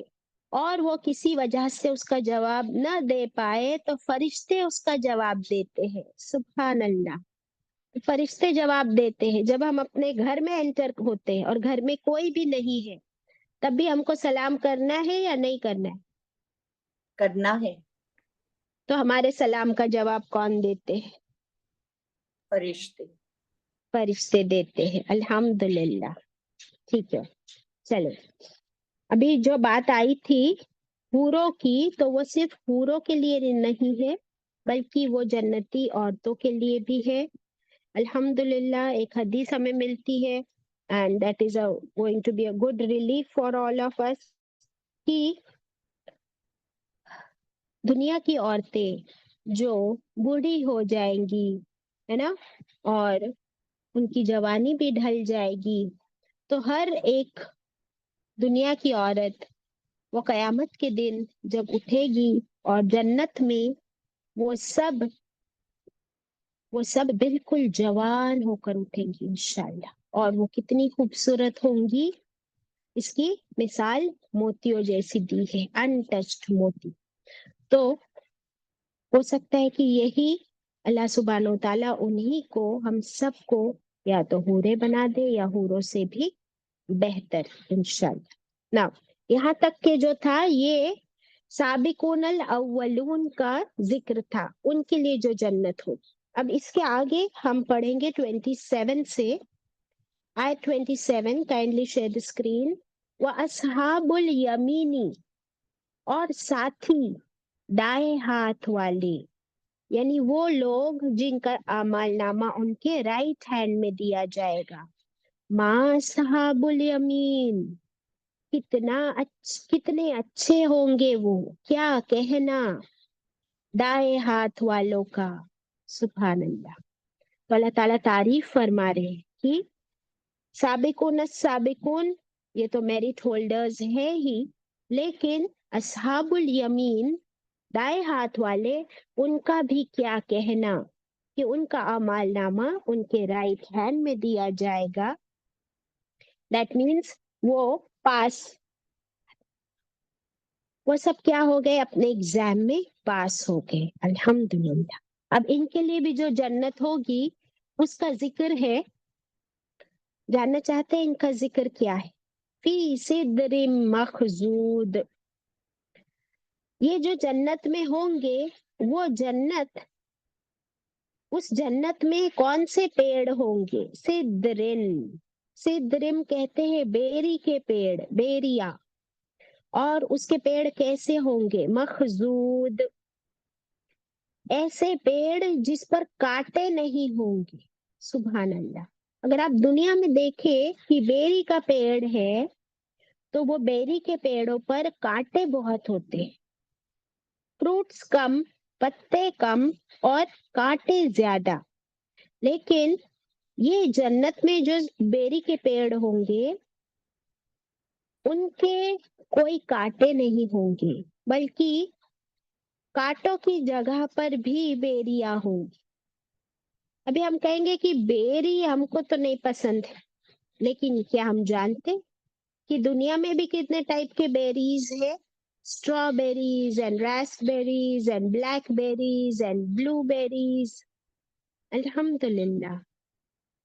اور وہ کسی وجہ سے اس کا جواب نہ دے پائے تو فرشتے اس کا جواب دیتے ہیں. سبحان اللہ. فرشتے جواب دیتے ہیں. جب ہم اپنے گھر میں انٹر ہوتے ہیں اور گھر میں کوئی بھی نہیں ہے تب بھی ہم کو سلام کرنا ہے یا نہیں کرنا ہے؟ کرنا ہے. تو ہمارے سلام کا جواب کون دیتے ہیں؟ فرشتے. فرشتے دیتے ہیں. الحمدللہ. ٹھیک ہے چلو. ابھی جو بات آئی تھی حوروں کی تو وہ صرف حوروں کے لیے نہیں ہے بلکہ وہ جنتی عورتوں کے لیے بھی ہے. الحمدللہ ایک حدیث ہمیں ملتی ہے and that is going to be a good relief for all of us کہ دنیا کی عورتیں جو بوڑھی ہو جائیں گی ہے نا اور ان کی جوانی بھی ڈھل جائے گی تو ہر ایک دنیا کی عورت وہ قیامت کے دن جب اٹھے گی اور جنت میں وہ سب بالکل جوان ہو کر اٹھیں گی انشاءاللہ. اور وہ کتنی خوبصورت ہوں گی اس کی مثال موتیوں جیسی دی ہے. انٹچڈ موتی. تو ہو سکتا ہے کہ یہی اللہ سبحانہ و تعالیٰ انہی کو ہم سب کو یا تو حورے بنا دے یا حوروں سے بھی بہتر انشاءاللہ. نا یہاں تک کہ جو تھا یہ سابقون الاولون کا ذکر تھا ان کے لیے جو جنت ہو. اب اس کے آگے ہم پڑھیں گے 27 سے. آیت 27 کائنڈلی شیئر دی اسکرین. وَأَصْحَابُ الْيَمِينِ اور ساتھی دائیں ہاتھ والے یعنی وہ لوگ جن کا اعمال نامہ ان کے رائٹ ہینڈ میں دیا جائے گا. ما اصحاب الیمین کتنے اچھے ہوں گے وہ. کیا کہنا دائیں ہاتھ والوں کا. سبحان اللہ. تو اللہ تعالیٰ تعریف فرما رہے ہیں کہ سابقون السابقون یہ تو میرٹ ہولڈرز ہے ہی لیکن اصحاب الیمین دائیں ہاتھ والے ان کا بھی کیا کہنا کہ ان کا اعمال نامہ ان کے رائٹ ہینڈ میں دیا جائے گا. دیٹ مینس وہ پاس وہ سب کیا ہو گئے اپنے ایگزام میں پاس ہو گئے. الحمدللہ. اب ان کے لیے بھی جو جنت ہوگی اس کا ذکر ہے. جاننا چاہتے ہیں ان کا ذکر کیا ہے؟ فی سدر مخضود. یہ جو جنت میں ہوں گے وہ جنت اس جنت میں کون سے پیڑ ہوں گے؟ سدرن کہتے ہیں بیری کے پیڑ بیریا. اور اس کے پیڑ کیسے ہوں گے؟ مخضود ایسے پیڑ جس پر کانٹے نہیں ہوں گے. سبحان اللہ. اگر آپ دنیا میں دیکھیں کہ بیری کا پیڑ ہے تو وہ بیری کے پیڑوں پر کانٹے بہت ہوتے ہیں. فروٹس کم پتے کم اور کانٹے زیادہ. لیکن یہ جنت میں جو بیری کے پیڑ ہوں گے ان کے کوئی کانٹے نہیں ہوں گے بلکہ कांटों की जगह पर भी बेरियां होंगी। अभी हम कहेंगे कि बेरी हमको तो नहीं पसंद है, लेकिन क्या हम जानते कि दुनिया में भी कितने टाइप के बेरीज है? Strawberries and raspberries and blackberries and blueberries. अल्हम्दुलिल्लाह।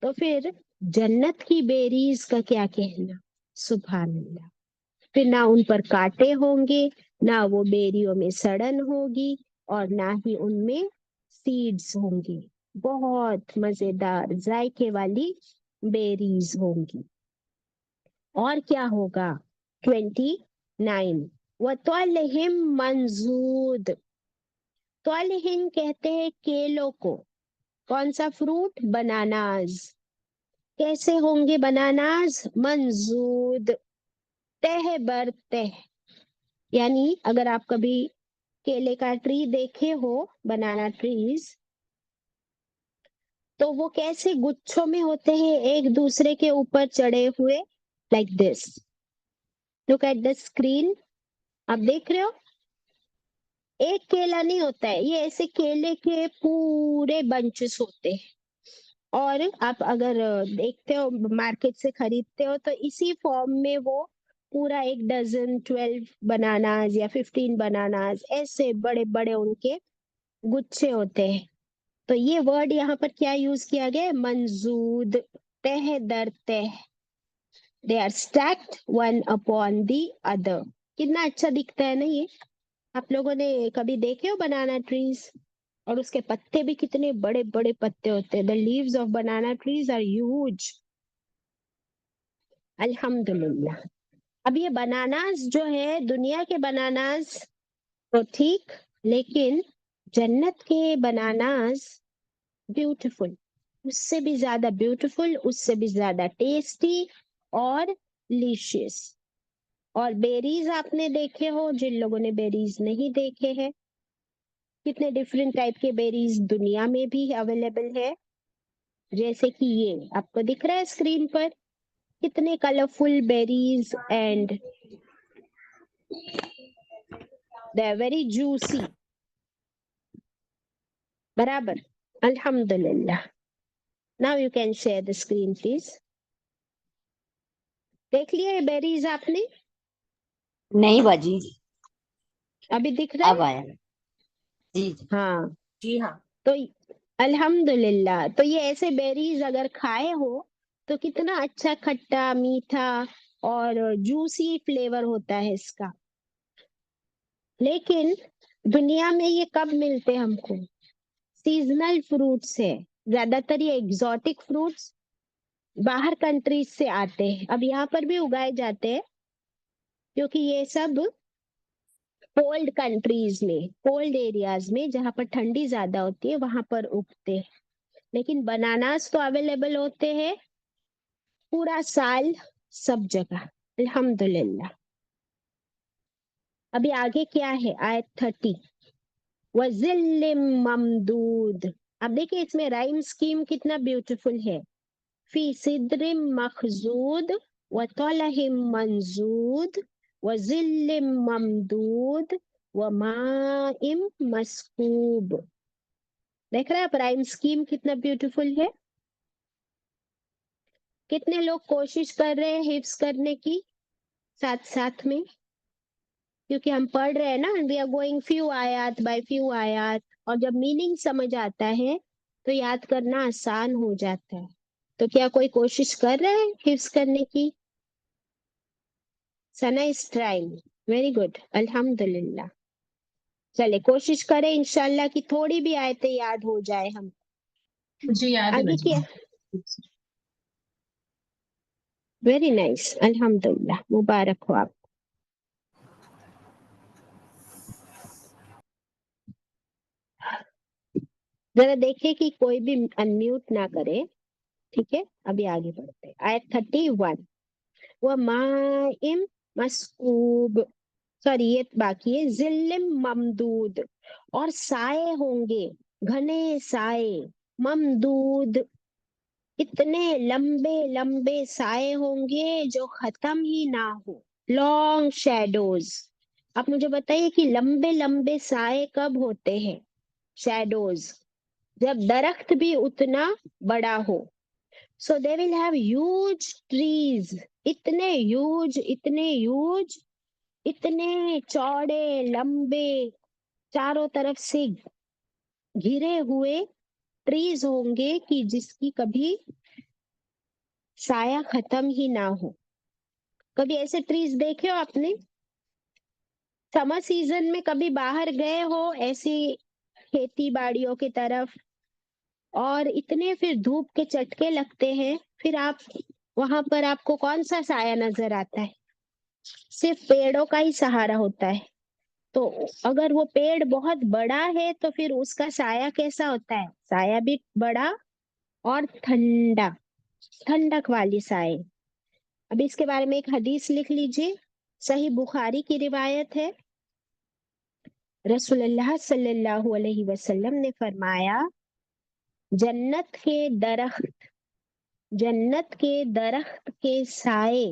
तो फिर जन्नत की बेरीज का क्या कहना? सुभान अल्लाह। फिर ना उन पर कांटे होंगे, ना वो बेरियों में सड़न होगी, और ना ही उनमें सीड्स होंगी। बहुत मजेदार जायके वाली बेरीज होंगी। और क्या होगा? 29, वतलहिम मंजूद। तलहिम कहते हैं केलों को। कौन सा फ्रूट? बनानाज। कैसे होंगे बनानाज? मंजूद, तह बर तह। यानी अगर आप कभी केले का ट्री देखे हो, बनाना ट्रीज, तो वो कैसे गुच्छों में होते हैं, एक दूसरे के ऊपर चढ़े हुए, like this. Look at the screen, आप देख रहे हो? एक केला नहीं होता है ये, ऐसे केले के पूरे बंचेस होते हैं। और आप अगर देखते हो, मार्केट से खरीदते हो, तो इसी फॉर्म में वो पूरा एक डजन, 12 बनानाज या 15 बनानाज, ऐसे बड़े बड़े उनके गुच्छे होते हैं। तो ये वर्ड यहाँ पर क्या यूज किया गया है? मंजूद, तह दर तह। They are stacked one upon the other. कितना अच्छा दिखता है ना ये? आप लोगों ने कभी देखे हो बनाना ट्रीज? और उसके पत्ते भी कितने बड़े बड़े पत्ते होते हैं। The leaves of banana trees are huge. अल्हम्दुलिल्लाह। अब ये बनानास जो है, दुनिया के बनानास तो ठीक, लेकिन जन्नत के बनानास ब्यूटीफुल, उससे भी ज्यादा ब्यूटीफुल, उससे भी ज्यादा टेस्टी और लिशियस। और बेरीज आपने देखे हो, जिन लोगों ने बेरीज नहीं देखे हैं, कितने डिफरेंट टाइप के बेरीज दुनिया में भी अवेलेबल है। जैसे कि ये आपको दिख रहा है स्क्रीन पर, कितने colourful berries, and they are very juicy. बराबर। अल्हम्दुलिल्लाह। Now you can share the screen please. देख लिया ये बेरीज आपने? नहीं बाजी, अभी दिख रहा अब है? आया। जी जी। हाँ। जी हाँ। तो अल्हम्दुलिल्लाह। तो ये ऐसे बेरीज अगर खाए हो तो कितना अच्छा खट्टा मीठा और जूसी फ्लेवर होता है इसका। लेकिन दुनिया में ये कब मिलते हैं हमको? सीजनल फ्रूट्स है, ज्यादातर ये एग्जॉटिक फ्रूट्स बाहर कंट्रीज से आते हैं। अब यहाँ पर भी उगाए जाते हैं, क्योंकि ये सब कोल्ड कंट्रीज में, कोल्ड एरियाज में, जहाँ पर ठंडी ज्यादा होती है, वहां पर उगते हैं। लेकिन बनानास तो अवेलेबल होते हैं पूरा साल, सब जगह। अल्हम्दुलिल्लाह। अभी आगे क्या है? आयत 30, वज़िल्लिम ममदूद। अब देखिए इसमें राइम स्कीम कितना ब्यूटीफुल है। फी सिद्रिम मखजूद व तलहिम मंजूद व ज़िल्लिम ममदूद व माइम मस्कूब। देख रहे हैं आप राइम स्कीम कितना ब्यूटीफुल है? कितने लोग कोशिश कर रहे हैं हिफ्स करने की साथ साथ में? क्योंकि हम पढ़ रहे हैं ना, वी आर गोइंग फ्यू आयात बाय फ्यू आयात, और जब मीनिंग समझ आता है तो याद करना आसान हो जाता है। तो क्या कोई कोशिश कर रहा है हिफ्स करने की? सना इज ट्राइंग, वेरी गुड, अल्हम्दुलिल्लाह। चले कोशिश करें इंशाल्लाह कि थोड़ी भी आयतें याद हो जाए हम। जी याद है आगे बाजी। क्या? वेरी नाइस, अल्हम्दुलिल्लाह, मुबारक हो आप। जरा देखिए कि कोई भी अनम्यूट ना करे, ठीक है? अभी आगे बढ़ते हैं। आयत 31, व माइम मस्कूब, सॉरी ये बाकी है, जिल्लिम ममदूद, और साए होंगे, घने साए, ममदूद, इतने लंबे लंबे साए होंगे जो खत्म ही ना हो, लॉन्ग शैडोज। آپ مجھے بتائیے کہ لمبے لمبے سائے کب ہوتے ہیں، شیڈوز، جب درخت بھی اتنا بڑا ہو. سو دے ول ہیو ہیوج ٹریز، اتنے ہیوج، اتنے چوڑے لمبے، چاروں طرف سے گھرے ہوئے ٹریز ہوں گے کہ جس کی کبھی سایہ ختم ہی نہ ہو. کبھی ایسے ٹریز دیکھے ہو آپ نے؟ سمر سیزن میں کبھی باہر گئے ہو ایسی کھیتی باڑیوں کی طرف، اور اتنے پھر دھوپ کے چٹکے لگتے ہیں، پھر آپ وہاں پر آپ کو کون سا سایہ نظر آتا ہے؟ صرف پیڑوں کا ہی سہارا ہوتا ہے. تو اگر وہ پیڑ بہت بڑا ہے تو پھر اس کا سایہ کیسا ہوتا ہے؟ سایہ بھی بڑا اور ٹھنڈا، ٹھنڈک والی سائے. اب اس کے بارے میں ایک حدیث لکھ لیجیے، صحیح بخاری کی روایت ہے. رسول اللہ صلی اللہ علیہ وسلم نے فرمایا، جنت کے درخت کے سائے،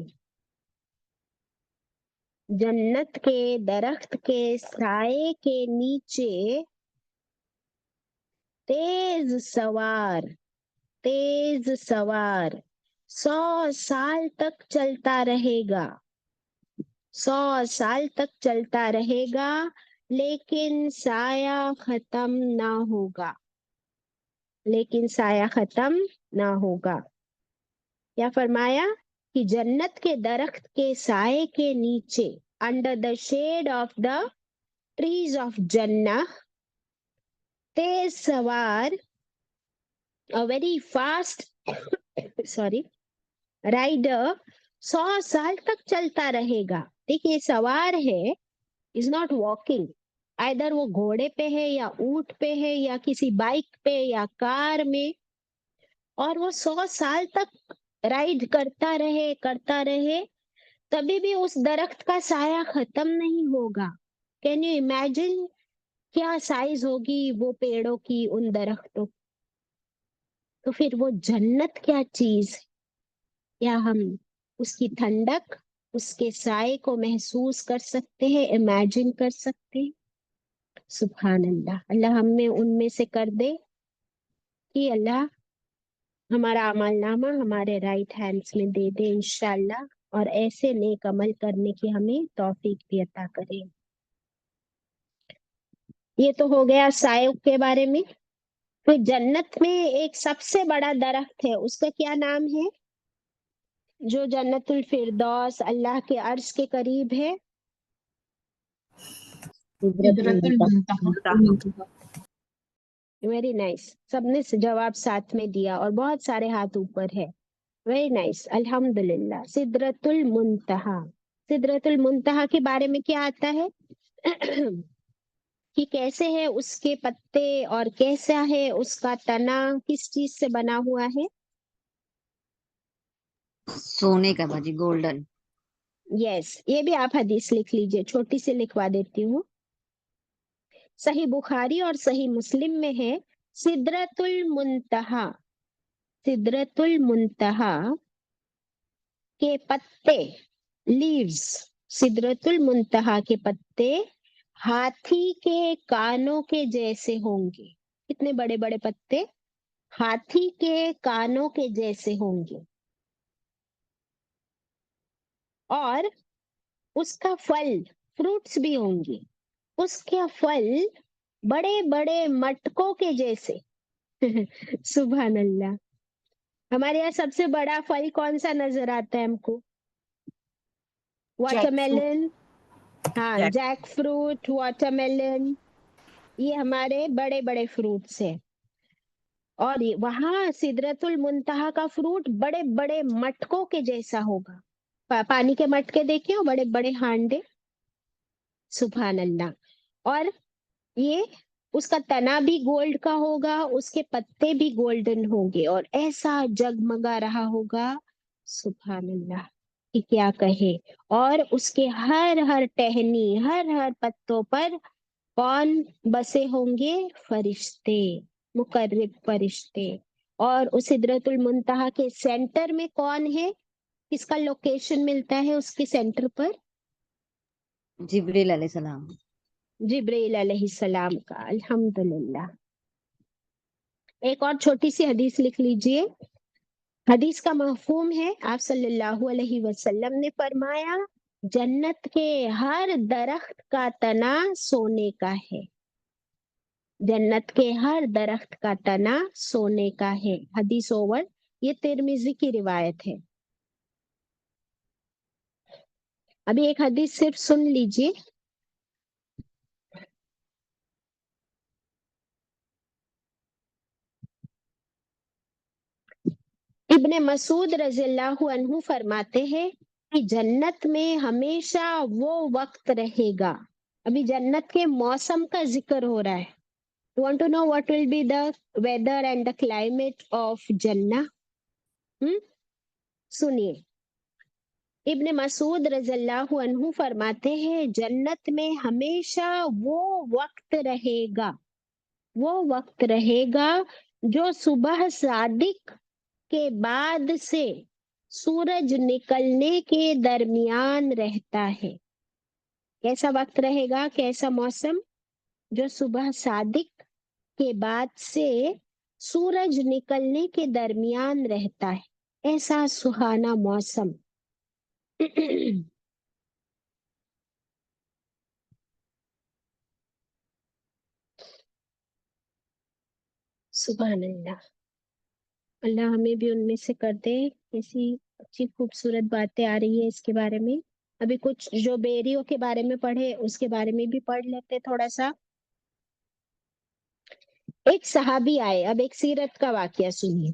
جنت کے درخت کے سائے کے نیچے تیز سوار 100 سال تک چلتا رہے گا، 100 سال تک چلتا رہے گا، لیکن سایہ ختم نہ ہوگا، لیکن سایہ ختم نہ ہوگا. کیا فرمایا؟ کہ جنت کے درخت کے سائے کے نیچے، under the shade of the trees of جنہ، تیز سوار ویری فاسٹ رائڈر 100 سال تک چلتا رہے گا. دیکھیے سوار ہے، از ناٹ واکنگ، ادھر وہ گھوڑے پہ ہے یا اونٹ پہ ہے یا کسی بائک پہ یا کار میں، اور وہ 100 سال تک رائڈ کرتا رہے تبھی بھی اس درخت کا سایہ ختم نہیں ہوگا. کین یو امیجن کیا سائز ہوگی وہ پیڑوں کی، ان درختوں؟ تو پھر وہ جنت کیا چیز ہے؟ کیا ہم اس کی ٹھنڈک، اس کے سائے کو محسوس کر سکتے ہیں، امیجن کر سکتے ہیں؟ سبحان اللہ. اللہ ہم میں ان میں سے کر دے کہ اللہ ہمارا اعمال نامہ ہمارے رائٹ ہینڈز میں دے دے انشاءاللہ، اور ایسے نیک عمل کرنے کی ہمیں توفیق بھی عطا کرے. یہ تو ہو گیا سائے کے بارے میں. پھر جنت میں ایک سب سے بڑا درخت ہے، اس کا کیا نام ہے؟ جو جنت الفردوس اللہ کے عرش کے قریب ہے. سدرۃ المنتہا. Very nice. سب نے جواب ساتھ میں دیا اور بہت سارے ہاتھ اوپر ہے. ویری نائس، الحمدللہ. سدرۃ المنتہا. سدرۃ المنتہا کے بارے میں کیا آتا ہے؟ کہ کیسے ہے اس کے پتے اور کیسا ہے اس کا تنا، کس چیز سے بنا ہوا ہے؟ سونے کا باجی، گولڈن. یس، یہ بھی آپ حدیث لکھ لیجئے، چھوٹی سی لکھوا دیتی ہوں. صحیح بخاری اور صحیح مسلم میں ہے، سدرۃ المنتہا، سدرۃ المنتہا کے پتے، لیوز، سدرۃ المنتہا کے پتے ہاتھی کے کانوں کے جیسے ہوں گے. کتنے بڑے بڑے پتے؟ ہاتھی کے کانوں کے جیسے ہوں گے. اور اس کا پھل، فروٹس بھی ہوں گے، اس کے پھل بڑے بڑے مٹکوں کے جیسے. سبحان اللہ. ہمارے یہاں سب سے بڑا پھل کون سا نظر آتا ہے ہم کو؟ Water melon. ہاں، جیک فروٹ، واٹر میلن، یہ ہمارے بڑے بڑے فروٹس ہیں. اور وہاں سدرۃ المنتہا کا فروٹ بڑے بڑے مٹکوں کے جیسا ہوگا. پانی کے مٹکے دیکھے ہو، بڑے بڑے ہانڈے. سبحان اللہ. اور یہ اس کا تنا بھی گولڈ کا ہوگا، اس کے پتے بھی گولڈن ہوں گے، اور ایسا جگمگا رہا ہوگا. سبحان اللہ کہ کیا کہے. اور اس کے ہر ٹہنی، ہر پتوں پر کون بسے ہوں گے؟ فرشتے، مقرب فرشتے. اور اس سدرۃ المنتہا کے سینٹر میں کون ہے؟ کس کا لوکیشن ملتا ہے اس کے سینٹر پر؟ जिब्रील अलैहिस्सलाम। जिब्रील अलैहिस्सलाम का। अल्हम्दुलिल्लाह। एक और छोटी सी हदीस लिख लीजिए। हदीस का मफहूम है, आप सल्लल्लाहु अलैहि वसल्लम ने फरमाया, जन्नत के हर दरख्त का तना सोने का है। जन्नत के हर दरख्त का तना सोने का है। हदीस ओवर। ये तिर्मिजी की रिवायत है। अभी एक हदीस सिर्फ सुन लीजिए। इब्ने मसूद रज़ियल्लाहु अन्हु फरमाते हैं कि जन्नत में हमेशा वो वक्त रहेगा। अभी जन्नत के मौसम का जिक्र हो रहा है। You want to know what will be the weather and the climate of Jannah? सुनिए। इब्ने मसूद रज़ियल्लाहु अन्हु फरमाते हैं, जन्नत में हमेशा वो वक्त रहेगा, वो वक्त रहेगा जो सुबह सादिक के बाद से सूरज निकलने के दरमियान रहता है। कैसा वक्त रहेगा, कैसा मौसम? जो सुबह सादिक के बाद से सूरज निकलने के दरमियान रहता है, ऐसा सुहाना मौसम। सुभान अल्लाह। अल्लाह हमें भी उनमें से कर दे। कैसी अच्छी खूबसूरत बातें आ रही है इसके बारे में। अभी कुछ जो बेरियों के बारे में पढ़े उसके बारे में भी पढ़ लेते थोड़ा सा। एक सहाबी आए, अब एक सीरत का वाकया सुनिए।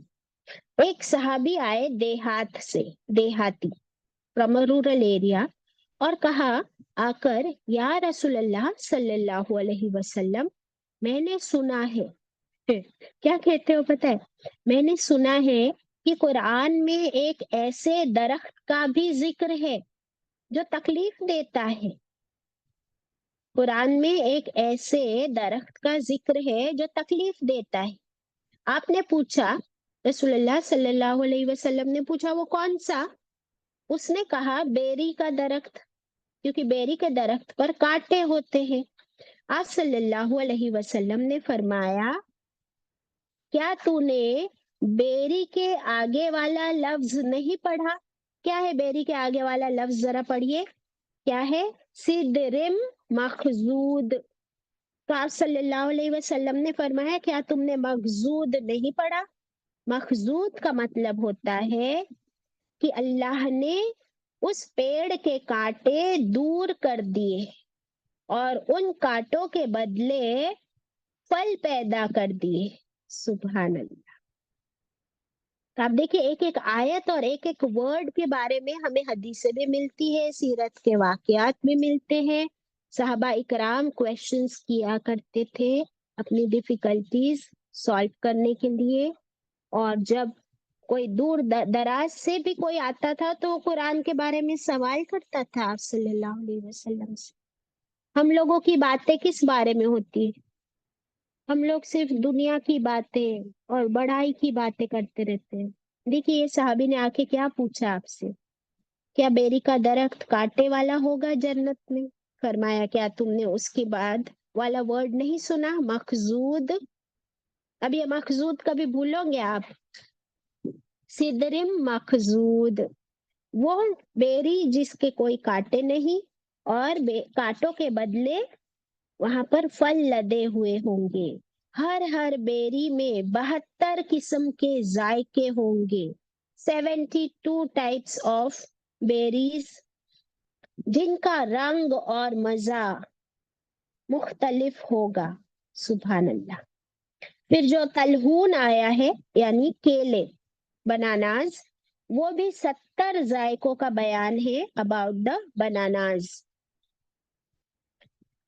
एक सहाबी आए देहात से, देहाती फ्रॉम अ रूरल एरिया, और कहा आकर, या रसूल अल्लाह सल्लल्लाहु अलैहि वसल्लम, मैंने सुना है। क्या कहते हो पता है? मैंने सुना है कि कुरान में एक ऐसे दरख्त का भी जिक्र है जो तकलीफ देता है। कुरान में एक ऐसे दरख्त का जिक्र है जो तकलीफ देता है। आपने पूछा, रसूलुल्लाह सल्लल्लाहु अलैहि वसल्लम ने पूछा, वो कौन सा? उसने कहा, बेरी का दरख्त, क्योंकि बेरी के दरख्त पर कांटे होते हैं। आप सल्लल्लाहु अलैहि वसल्लम ने फरमाया, क्या तूने बेरी के आगे वाला लफ्ज नहीं पढ़ा? क्या है बेरी के आगे वाला लफ्ज, जरा पढ़िए। क्या है? सिदरिम मखजूद। तो आप सल्लल्लाहु अलैहि वसल्लम ने फरमाया, क्या तुमने मखजूद नहीं पढ़ा? मखजूद का मतलब होता है कि अल्लाह ने उस पेड़ के कांटे दूर कर दिए और उन कांटों के बदले फल पैदा कर दिए। सुभान अल्लाह। तो आप देखिए, एक एक आयत और एक एक वर्ड के बारे में हमें हदीसें भी मिलती है, सीरत के वाकयात भी मिलते हैं। सहाबा इकराम क्वेश्चंस किया करते थे अपनी डिफिकल्टीज सॉल्व करने के लिए, और जब कोई दूर दराज से भी कोई आता था तो कुरान के बारे में सवाल करता था आप सल्लल्लाहु अलैहि वसल्लम से। हम लोगों की बातें किस बारे में होती है? हम लोग सिर्फ दुनिया की बातें और बढ़ाई की बातें करते रहते हैं। देखिए, ये साहबी ने आके क्या पूछा आपसे, क्या बेरी का दरख्त कांटे वाला होगा जन्नत में? फरमाया, क्या तुमने उसके बाद वाला वर्ड नहीं सुना, मखजूद? अब ये मखजूद कभी भूलोगे आप? सिदरिम मखजूद, वो बेरी जिसके कोई कांटे नहीं और कांटों के बदले वहां पर फल लदे हुए होंगे। हर हर बेरी में 72 किस्म के जायके होंगे। 72 टाइप्स ऑफ बेरीज, जिनका रंग और मजा मुख्तलिफ होगा। सुभान अल्लाह। फिर जो तलहून आया है, यानी केले, बनानाज, वो भी 70 जायकों का बयान है अबाउट द बनानाज।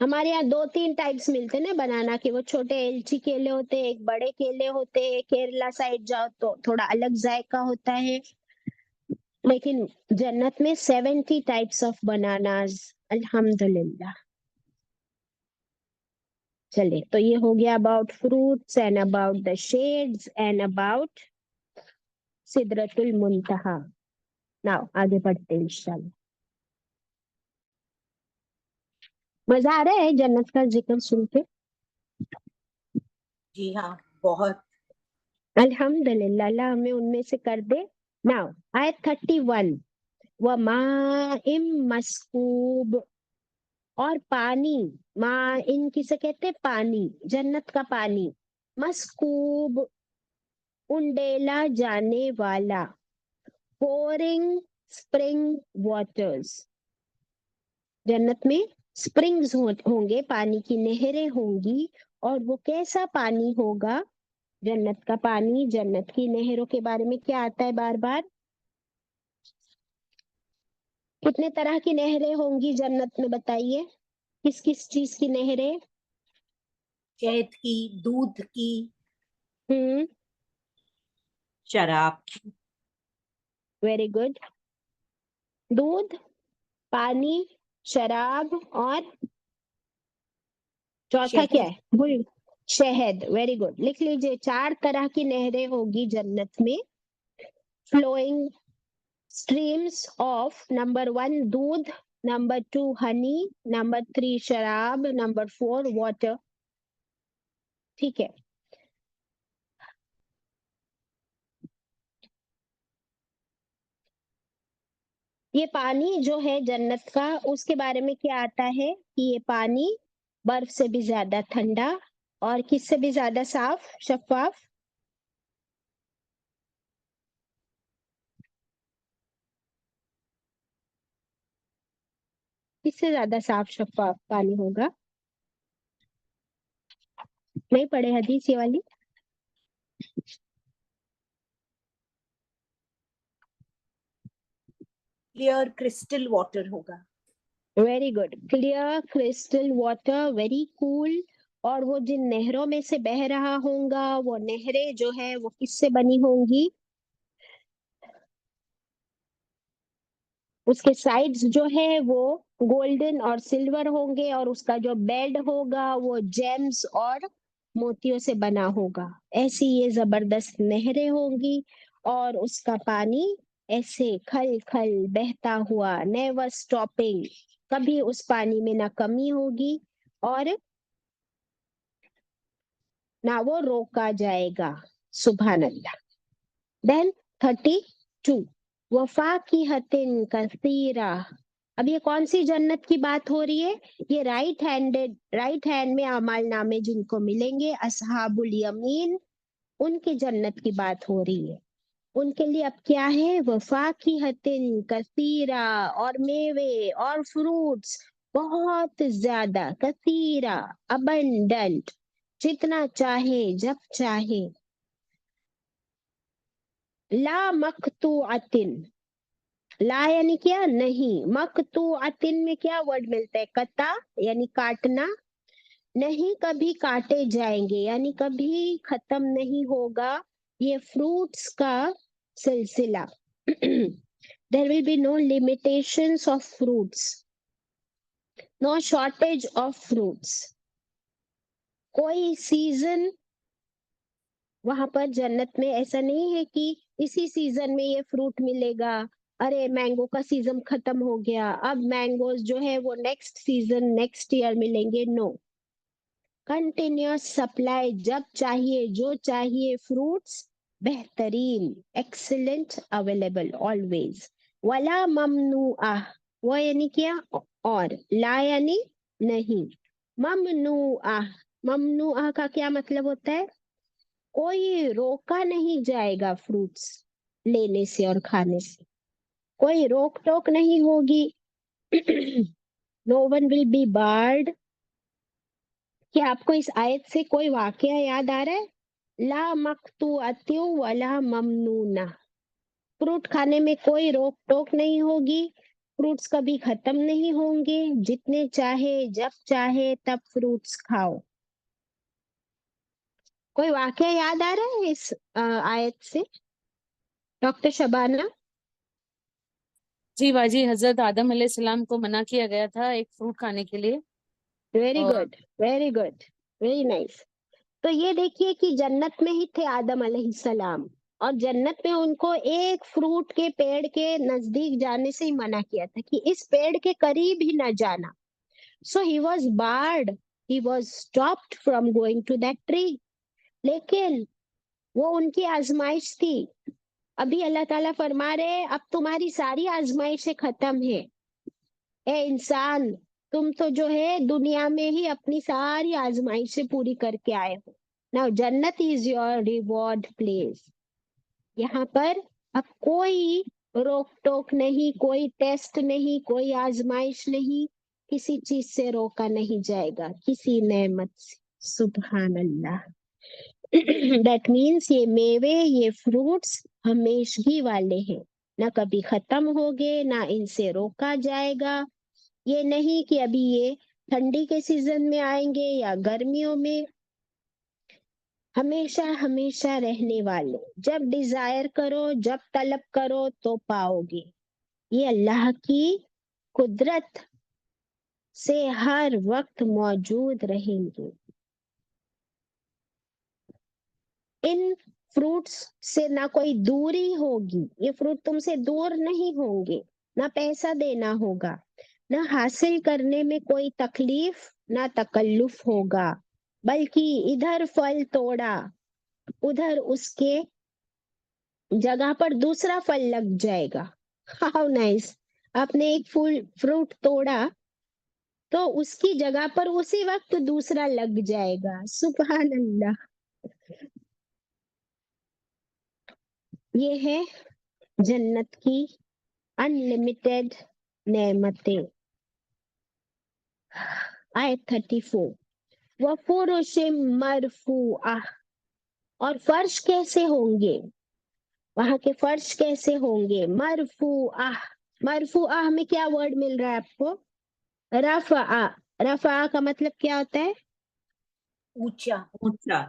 हमारे यहाँ 2-3 टाइप्स मिलते हैं ना बनाना के, वो छोटे एलची केले होते हैं, एक बड़े केले होते हैं। केरला साइड जाओ तो थोड़ा अलग जायका होता है, लेकिन जन्नत में 70 टाइप्स ऑफ बनानाज। अल्हम्दुलिल्लाह। चले, तो ये हो गया about fruits and about the shades and about सिदरतुल मुंतहा। नाउ आगे बढ़ते हैं इंशाल्लाह। मजा आ रहा है जन्नत का जिक्र सुन के? जी हाँ, बहुत। अल्हम्दुलिल्लाह, अल्लाह हमें उनमें से कर दे। नाउ आयत 31, व माइम मस्कूब, और पानी, इन किसे कहते हैं? पानी, जन्नत का पानी। मस्कूब, उंडेला जाने वाला। पोरिंग स्प्रिंग वाटर्स, जन्नत में स्प्रिंग्स होंगे, पानी की नहरें होंगी। और वो कैसा पानी होगा? जन्नत का पानी, जन्नत की नहरों के बारे में क्या आता है बार बार? कितने तरह की नहरें होंगी जन्नत में, बताइए? किस किस चीज की नहरें? शहद की, दूध की, हम्म, शराब। Very good. दूध, पानी, शराब, और चौथा क्या शहद। है? बुल शहद, वेरी गुड। लिख लीजिए, 4 तरह की नहरें होगी जन्नत में। फ्लोइंग streams of number 1 दूध, number 2 honey, number 3 शराब, number 4 water। ठीक है। ये पानी जो है जन्नत का, उसके बारे में क्या आता है कि ये पानी बर्फ से भी ज्यादा ठंडा, और किससे भी ज्यादा साफ, शफाफ? किससे ज्यादा साफ शफाफ पानी होगा? नहीं पढ़े हदीस ये वाली? क्लियर क्रिस्टल वाटर होगा। Very good, clear crystal water, very cool. और वो जिन नहरों में से बह रहा होगा, वो नहरें जो है वो किससे बनी होंगी? उसके साइड्स जो है वो गोल्डन और सिल्वर होंगे, और उसका जो बेड होगा वो जेम्स और मोतियों से बना होगा। ऐसी ये जबरदस्त नहरें होंगी, और उसका पानी ऐसे खल खल बहता हुआ, नेवर स्टॉपिंग। कभी उस पानी में ना कमी होगी और ना वो रोका जाएगा। सुभान अल्लाह। देन 32, वफाकिहतिन कसीरा। अब ये कौन सी जन्नत की बात हो रही है? ये राइट हैंड में अमाल नामे जिनको मिलेंगे, असहाबुल यमीन, उनकी जन्नत की बात हो रही है। उनके लिए अब क्या है? वफाकिहतिन कसीरा, और मेवे और फ्रूट्स बहुत ज्यादा, कसीरा अबंडेंट, जितना चाहे जब चाहे। ला मकतूअतिन, ला यानी क्या? नहीं। मकतूअतिन में क्या वर्ड मिलता है? कता, यानी काटना। नहीं कभी काटे जाएंगे, यानी कभी खत्म नहीं होगा ये फ्रूट्स का सिलसिला। There will be no limitations of fruits, no shortage of fruits। कोई सीजन वहां पर जन्नत में ऐसा नहीं है कि इसी सीजन में ये फ्रूट मिलेगा। अरे मैंगो का सीजन खत्म हो गया, अब मैंगोज जो है वो नेक्स्ट सीजन, नेक्स्ट ईयर मिलेंगे। नो, कंटिन्यूअस सप्लाई, जब चाहिए जो चाहिए फ्रूट्स, बेहतरीन, एक्सीलेंट, अवेलेबल ऑलवेज। वला ममनुआ, वो यानी क्या? और ला यानी नहीं। ममनुआ, ममनुआ का क्या मतलब होता है? कोई रोका नहीं जाएगा फ्रूट्स लेने से और खाने से, कोई रोक टोक नहीं होगी। No one will be barred. क्या आपको इस आयत से कोई वाकया याद आ रहा है? ला मकतूअत्यु वला ममनूना, फ्रूट खाने में कोई रोक टोक नहीं होगी, फ्रूट्स कभी खत्म नहीं होंगे, जितने चाहे जब चाहे तब फ्रूट्स खाओ। कोई वाकया याद आ रहा है इस आयत से, डॉक्टर शबाना? जी बाजी, हजरत आदम अलैहिस्सलाम को मना किया गया था एक फ्रूट खाने के लिए। वेरी और good, very good, very nice. तो ये देखिए कि जन्नत में ही थे आदम अलैहिस्सलाम, और जन्नत में उनको एक फ्रूट के पेड़ के नजदीक जाने से ही मना किया था कि इस पेड़ के करीब ही न जाना। So he was barred, he was stopped from going to that tree. लेकिन वो उनकी आजमाइश थी. अभी अल्लाह ताला फरमा रहे अब तुम्हारी सारी आजमाइशें खत्म है. ए इंसान, तुम तो जो है दुनिया में ही अपनी सारी आजमाइशें पूरी करके आए हो. नाउ जन्नत इज योर रिवॉर्ड प्लेस. यहाँ पर अब कोई रोक टोक नहीं, कोई टेस्ट नहीं, कोई आजमाइश नहीं, किसी चीज से रोका नहीं जाएगा, किसी नेमत से. सुभान अल्लाह. दैट मीन्स ये मेवे, ये फ्रूट्स हमेशगी वाले हैं, ना कभी खत्म होंगे, ना इनसे रोका जाएगा. ये नहीं कि अभी ये ठंडी के सीजन में आएंगे या गर्मियों में, हमेशा हमेशा रहने वाले. जब डिजायर करो, जब तलब करो तो पाओगे. ये अल्लाह की कुदरत से हर वक्त मौजूद रहेंगे. इन फ्रूट्स से ना कोई दूरी होगी, ये फ्रूट तुमसे दूर नहीं होंगे, ना पैसा देना होगा, ना हासिल करने में कोई तकलीफ ना तकल्लुफ होगा, बल्कि इधर फल तोड़ा उधर उसके जगह पर दूसरा फल लग जाएगा. How nice. आपने एक फ्रूट तोड़ा तो उसकी जगह पर उसी वक्त दूसरा लग जाएगा. सुभान अल्लाह. ये है जन्नत की अनलिमिटेड नेमतें. आयत 34. वफुरुशिम मरफूआ. और फर्श कैसे होंगे, वहां के फर्श कैसे होंगे. मरफूआ, मरफूआ में क्या वर्ड मिल रहा है आपको. रफा. रफा का मतलब क्या होता है. ऊंचा. ऊंचा.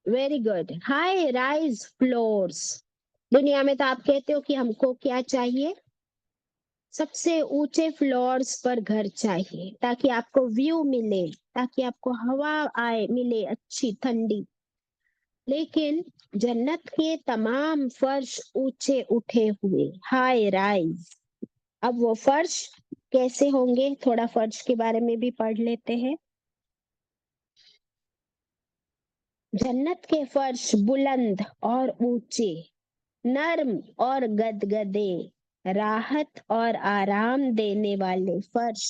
Very good. High rise floors. दुनिया में तो आप कहते हो कि हमको क्या चाहिए, सबसे ऊंचे फ्लोर्स पर घर चाहिए, ताकि आपको व्यू मिले, ताकि आपको हवा आए मिले अच्छी ठंडी. लेकिन जन्नत के तमाम फर्श ऊंचे उठे हुए, हाई राइज. अब वो फर्श कैसे होंगे, थोड़ा फर्श के बारे में भी पढ़ लेते हैं. जन्नत के फर्श बुलंद और ऊंचे, नर्म और गदगदे, राहत और आराम देने वाले फर्श.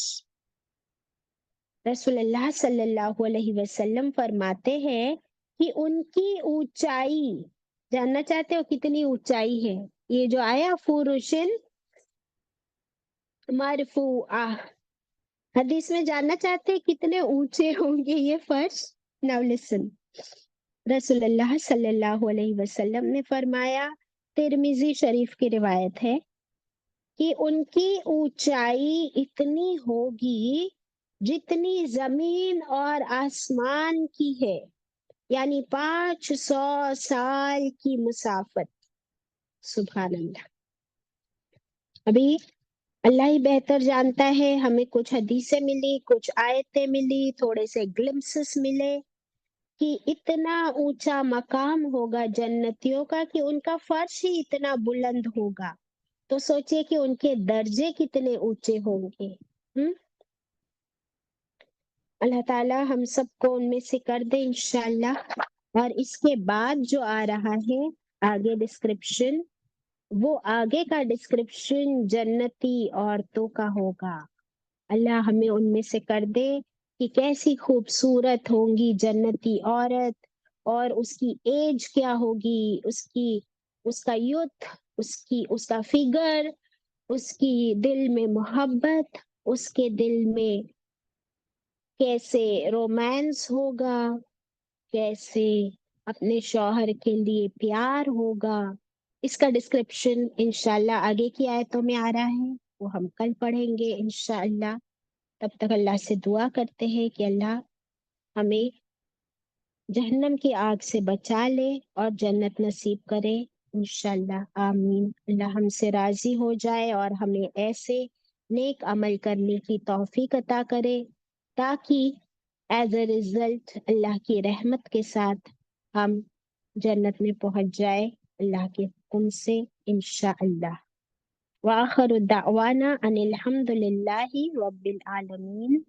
रसूलुल्लाह सल्लल्लाहु अलैहि वसल्लम फरमाते हैं कि उनकी ऊंचाई, जानना चाहते हो कितनी ऊंचाई है. ये जो आया फुरुशिन मरफूआ, हदीस में जानना चाहते हैं कितने ऊंचे होंगे ये फर्श. Now listen. रसूलुल्लाह सल्लल्लाहु अलैहि वसल्लम ने फरमाया, तिरमिजी शरीफ की रिवायत है कि उनकी ऊंचाई इतनी होगी जितनी जमीन और आसमान की है, यानी 500 साल की मुसाफत. सुभान अल्लाह. अभी अल्लाह ही बेहतर जानता है. हमें कुछ हदीसें मिली, कुछ आयतें मिली, थोड़े से ग्लिम्सेस मिले कि इतना ऊंचा मकाम होगा जन्नतियों का कि उनका फर्श ही इतना बुलंद होगा. तो सोचिए कि उनके दर्जे कितने ऊंचे होंगे. अल्लाह ताला हम सबको उनमें से कर दे इंशाल्लाह. और इसके बाद जो आ रहा है आगे डिस्क्रिप्शन, वो आगे का डिस्क्रिप्शन जन्नती औरतों का होगा. अल्लाह हमें उनमें से कर दे कि कैसी खूबसूरत होंगी जन्नती औरत, और उसकी एज क्या होगी, उसका यूथ, उसका फिगर, उसकी दिल में मोहब्बत, उसके दिल में कैसे रोमांस होगा, कैसे अपने शौहर के लिए प्यार होगा. इसका डिस्क्रिप्शन इंशाल्लाह आगे की आयतों में आ रहा है, वो हम कल पढ़ेंगे इंशाल्लाह. तब तक अल्लाह से दुआ करते हैं कि अल्लाह हमें जहन्नम की आग से बचा ले और जन्नत नसीब करे इंशाल्लाह. आमीन. अल्लाह हमसे राजी हो जाए और हमें ऐसे नेक अमल करने की तौफीक अता करे ताकि एज अ रिजल्ट अल्लाह की रहमत के साथ हम जन्नत में पहुंच जाए अल्लाह के हुक्म से इंशाअल्लाह. व आखिरु दावाना अनिल हम्दुलिल्लाहि रब्बिल आलमीन.